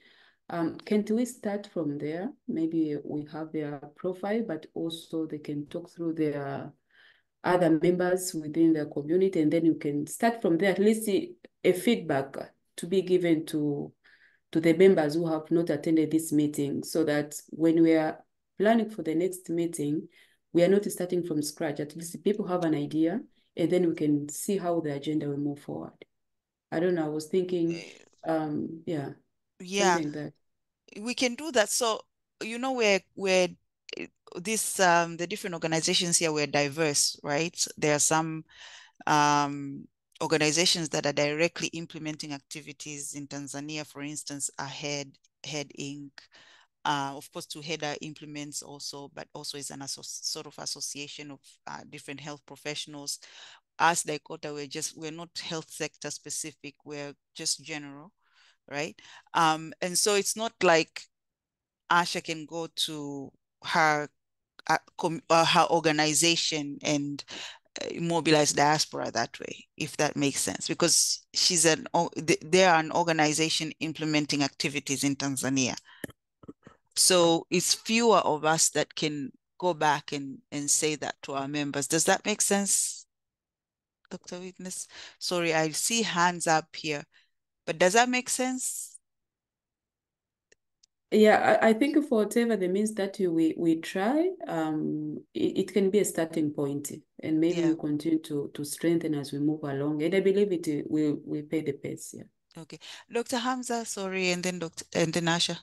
can't we start from there? Maybe we have their profile, but also they can talk through their other members within the community, and then you can start from there, at least a feedback to be given to the members who have not attended this meeting, so that when we are planning for the next meeting, we are not starting from scratch. At least people have an idea, and then we can see how the agenda will move forward. I don't know, I was thinking, yeah, something that.
We can do that. So, we're the different organizations here, we're diverse, right? There are some organizations that are directly implementing activities in Tanzania. For instance, HEAD Inc. Of course, TUHEDA implements also, but also is an sort of association of different health professionals. Us, Daikota, we're not health sector specific, we're just general, right? And so it's not like Asha can go to her organization and mobilize diaspora that way, if that makes sense, because they are an organization implementing activities in Tanzania. So it's fewer of us that can go back and say that to our members. Does that make sense, Dr. Witness? Sorry, I see hands up here, but does that make sense?
Yeah, I think for whatever the means that we try, it can be a starting point, and maybe we continue to strengthen as we move along. And I believe it will pay the pace. Yeah.
Okay, Dr. Hamza, sorry, and then Asha.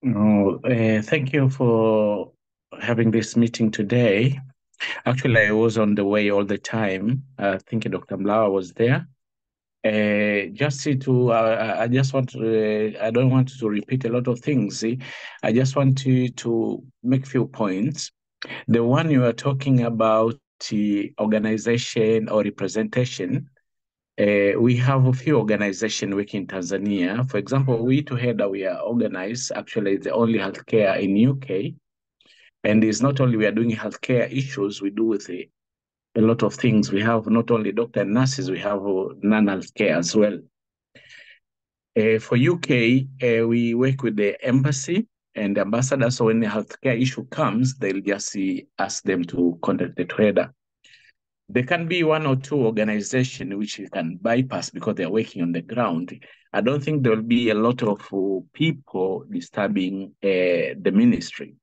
No, thank you for having this meeting today. Actually, I was on the way all the time. I think Dr. Mlawa was there. I just want to, I don't want to repeat a lot of things. I just want to make few points. The one you are talking about, the organization or representation, we have a few organizations working in Tanzania. For example, we TUHEDA, we are organized, actually the only healthcare in UK. And it's not only we are doing healthcare issues, we do with a lot of things. We have not only doctor and nurses, we have non-healthcare as well. For UK, we work with the embassy and the ambassador. So when the healthcare issue comes, they'll just ask them to contact the TUHEDA. There can be one or two organizations which you can bypass because they're working on the ground. I don't think there will be a lot of people disturbing the ministry.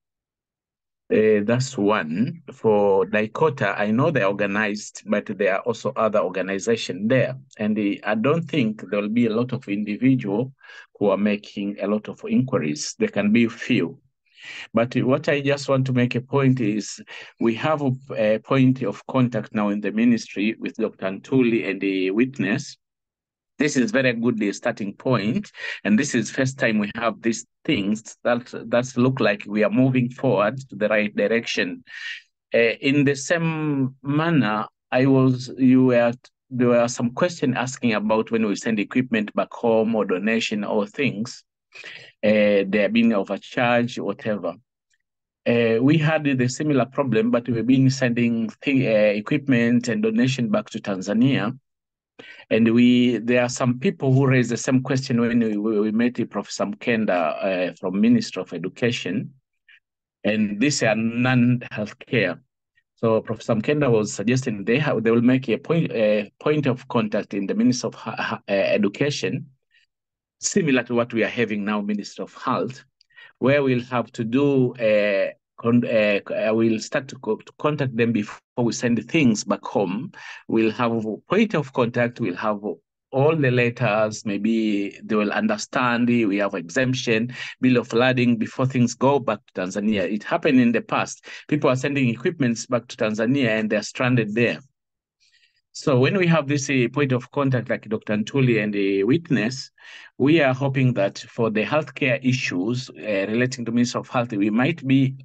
That's one. For Daikota, I know they're organized, but there are also other organizations there. And I don't think there will be a lot of individuals who are making a lot of inquiries. There can be few. But what I just want to make a point is we have a point of contact now in the ministry with Dr. Ntuli and the witness. This is very good starting point, and this is first time we have these things that look like we are moving forward to the right direction. In the same manner, there were some questions asking about when we send equipment back home or donation or things, they're being overcharged, whatever. We had the similar problem, but we've been sending equipment and donation back to Tanzania. And there are some people who raised the same question when we met Professor Mkenda from Ministry of Education. And these are non-healthcare. So Professor Mkenda was suggesting they will make a point of contact in the Ministry of Education, similar to what we are having now, Ministry of Health, where we'll have to do, we'll start to contact them before we send the things back home. We'll have a point of contact, we'll have all the letters, maybe they will understand we have exemption, bill of lading before things go back to Tanzania. It happened in the past. People are sending equipments back to Tanzania and they're stranded there. So when we have this point of contact like Dr. Ntuli and a witness, we are hoping that for the healthcare issues relating to Ministry of Health, we might be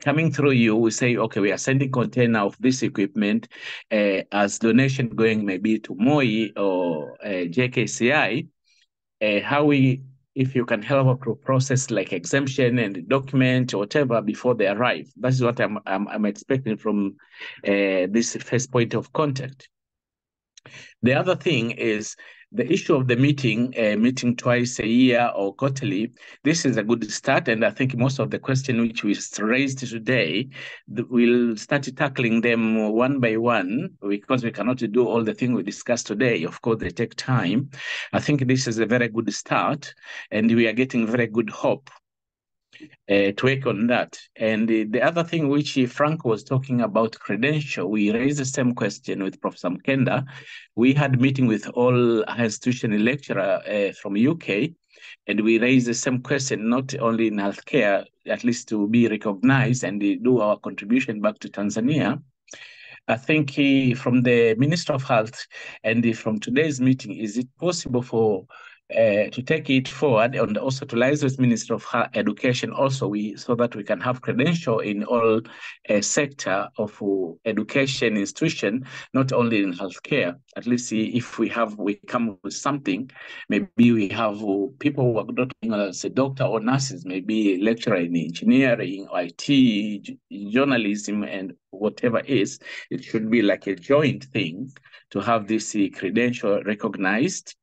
coming through you. We say, okay, we are sending container of this equipment as donation going maybe to MoH or JKCI. If you can help to process like exemption and document or whatever before they arrive. That's what I'm expecting from this first point of contact. The other thing is the issue of the meeting twice a year or quarterly. This is a good start, and I think most of the questions which we raised today, we'll start tackling them one by one because we cannot do all the things we discussed today. Of course, they take time. I think this is a very good start, and we are getting very good hope to work on that. And the other thing which Frank was talking about credential, we raised the same question with Professor Mkenda. We had a meeting with all higher institution lecturer from UK, and we raised the same question, not only in healthcare, at least to be recognized and do our contribution back to Tanzania. I think from the Minister of Health and from today's meeting, is it possible for to take it forward and also to liaise with Minister of Education also so that we can have credential in all sector of education institution, not only in healthcare. At least if we come with something, maybe we have people who are not as a doctor or nurses, maybe lecturer in engineering, IT, journalism, and whatever is. It should be like a joint thing to have this credential recognized.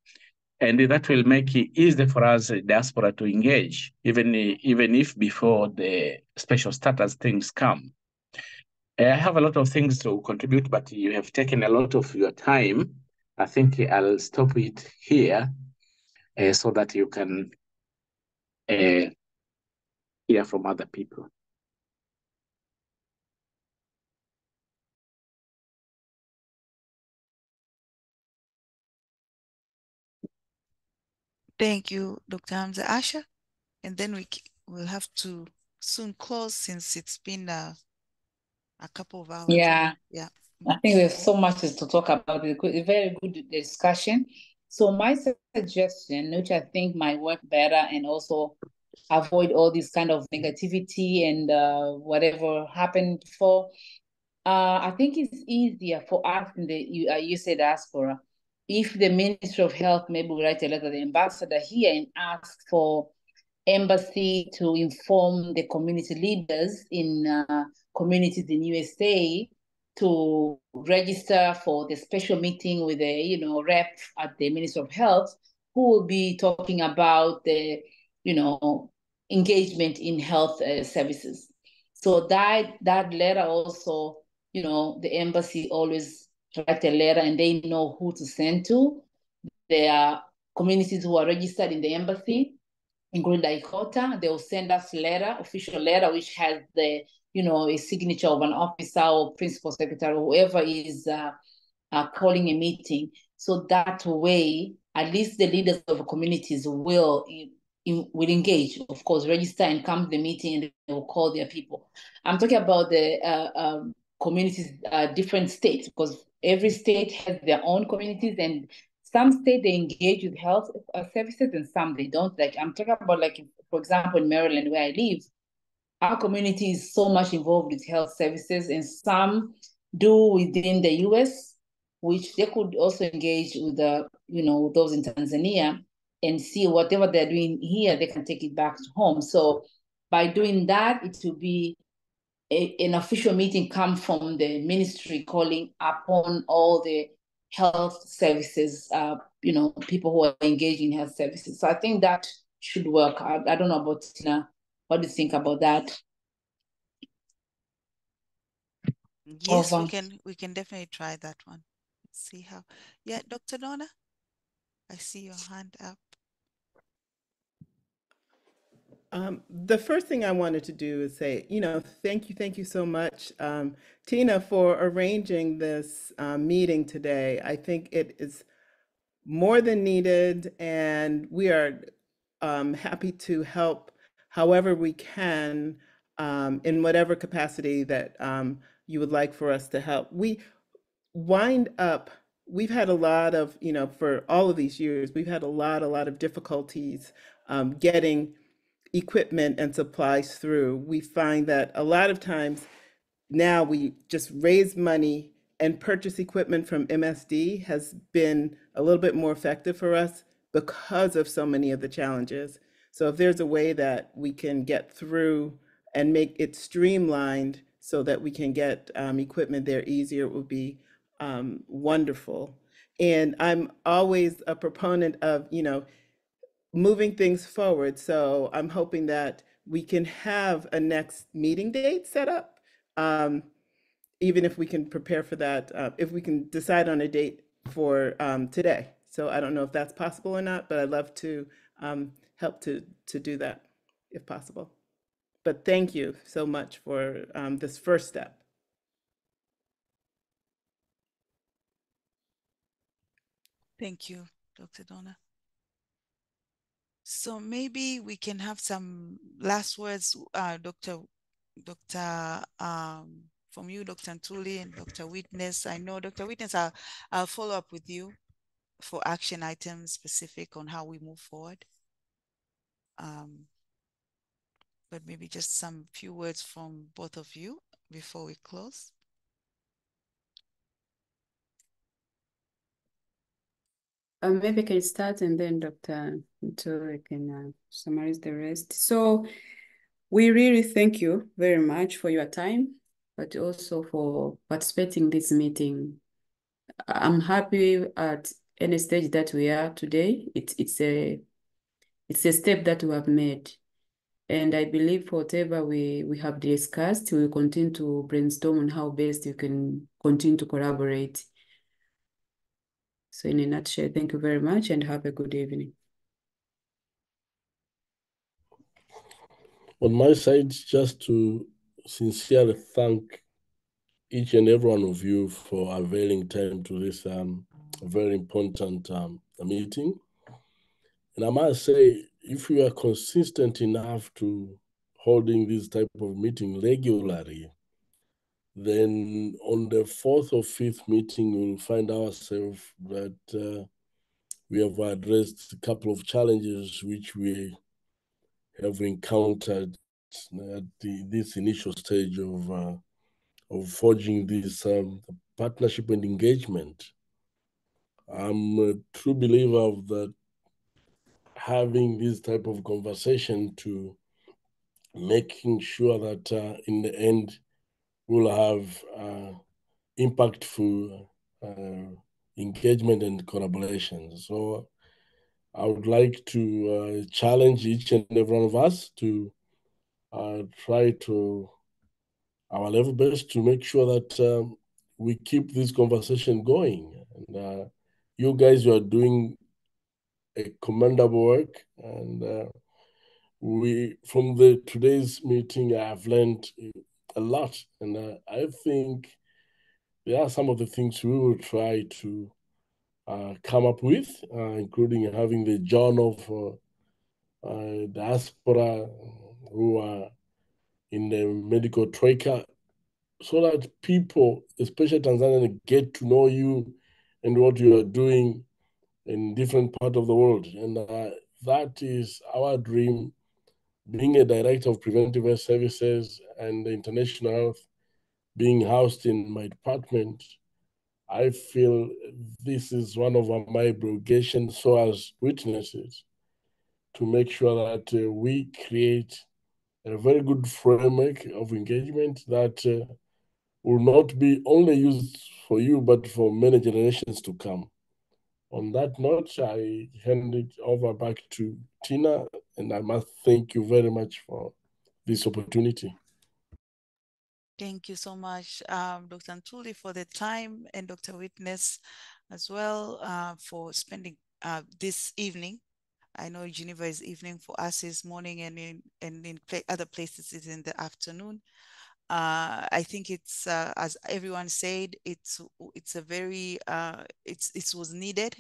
And that will make it easy for us, diaspora, to engage, even if before the special status things come. I have a lot of things to contribute, but you have taken a lot of your time. I think I'll stop it here so that you can hear from other people.
Thank you, Dr. Hamza Asha. And then we'll have to soon close since it's been a couple of hours.
Yeah.
Yeah.
I think there's so much to talk about. A very good discussion. So my suggestion, which I think might work better and also avoid all this kind of negativity and whatever happened before, I think it's easier for us in the USA diaspora if the Ministry of Health maybe will write a letter to the ambassador here and ask for embassy to inform the community leaders in communities in USA to register for the special meeting with the rep at the Ministry of Health who will be talking about the engagement in health services. So that letter also, the embassy always write a letter and they know who to send to. There are communities who are registered in the embassy, including Daikota. They will send us official letter, which has the, a signature of an officer or principal secretary, or whoever is calling a meeting. So that way, at least the leaders of communities will engage, of course, register and come to the meeting, and they will call their people. I'm talking about the communities, different states, because every state has their own communities, and some states they engage with health services and some they don't. Like I'm talking about, like, for example, in Maryland where I live, our community is so much involved with health services, and some do within the US, which they could also engage with the, those in Tanzania and see whatever they're doing here, they can take it back to home. So by doing that, it will be an official meeting come from the ministry calling upon all the health services, people who are engaged in health services. So I think that should work. I don't know about Tina. What do you think about that?
Yes, we can definitely try that one. Let's see how. Yeah, Dr. Donna, I see your hand up.
The first thing I wanted to do is say, thank you so much, Tina, for arranging this meeting today. I think it is more than needed, and we are happy to help however we can in whatever capacity that you would like for us to help. We've had a lot of, for all of these years, we've had a lot of difficulties getting equipment and supplies through. We find that a lot of times now we just raise money and purchase equipment from MSD has been a little bit more effective for us because of so many of the challenges. So if there's a way that we can get through and make it streamlined so that we can get equipment there easier, it would be wonderful. And I'm always a proponent of, moving things forward. So I'm hoping that we can have a next meeting date set up, even if we can prepare for that, if we can decide on a date for today. So I don't know if that's possible or not, but I'd love to help to do that if possible. But thank you so much for this first step.
Thank you, Dr. Donna. So maybe we can have some last words, from you, Dr. Ntuli and Dr. Witness. I know, Dr. Witness, I'll follow up with you for action items specific on how we move forward. But maybe just some few words from both of you before we close.
Maybe I can start and then Dr. Ntuli can summarize the rest. So we really thank you very much for your time, but also for participating in this meeting. I'm happy at any stage that we are today. It's a step that we have made. And I believe whatever we have discussed, we will continue to brainstorm on how best you can continue to collaborate. So in a nutshell, thank you very much and have a good evening.
On my side, just to sincerely thank each and every one of you for availing time to this very important meeting. And I must say, if you are consistent enough to holding this type of meeting regularly, then on the fourth or fifth meeting, we'll find ourselves that we have addressed a couple of challenges which we have encountered at this initial stage of forging this partnership and engagement. I'm a true believer of that having this type of conversation to making sure that in the end we'll have impactful engagement and collaboration. So I would like to challenge each and every one of us to try to our level best to make sure that we keep this conversation going. And you guys, you are doing a commendable work. And from today's meeting, I have learned a lot. And I think there are some of the things we will try to come up with, including having the journal for Diaspora who are in the medical troika, so that people, especially Tanzania, get to know you and what you are doing in different parts of the world. And that is our dream. Being a director of preventive health services and international health, being housed in my department, I feel this is one of my obligations, so as witnesses, to make sure that we create a very good framework of engagement that will not be only used for you, but for many generations to come. On that note, I hand it over back to Tina, and I must thank you very much for this opportunity.
Thank you so much, Dr. Ntuli, for the time, and Dr. Witness as well for spending this evening. I know Geneva is evening, for us is morning, and in other places it's in the afternoon. I think it's as everyone said, it's a very it was needed.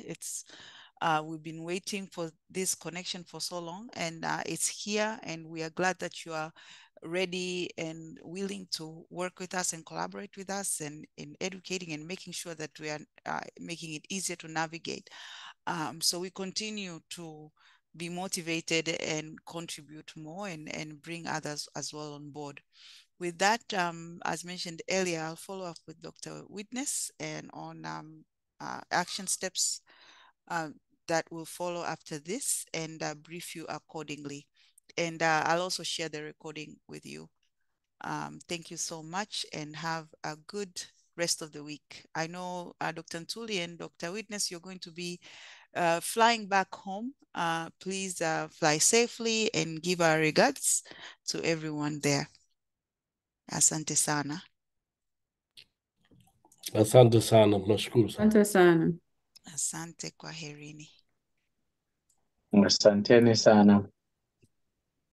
We've been waiting for this connection for so long, and it's here, and we are glad that you are ready and willing to work with us and collaborate with us and in educating and making sure that we are making it easier to navigate. So we continue to be motivated and contribute more and bring others as well on board. With that, as mentioned earlier, I'll follow up with Dr. Witness and on action steps that will follow after this, and brief you accordingly. And I'll also share the recording with you. Thank you so much, and have a good rest of the week. I know Dr. Ntuli and Dr. Witness, you're going to be flying back home. Please fly safely and give our regards to everyone there. Asante sana.
Asante sana, tunashukuru sana.
Asante sana.
Asante, kwaherini.
Asanteni sana.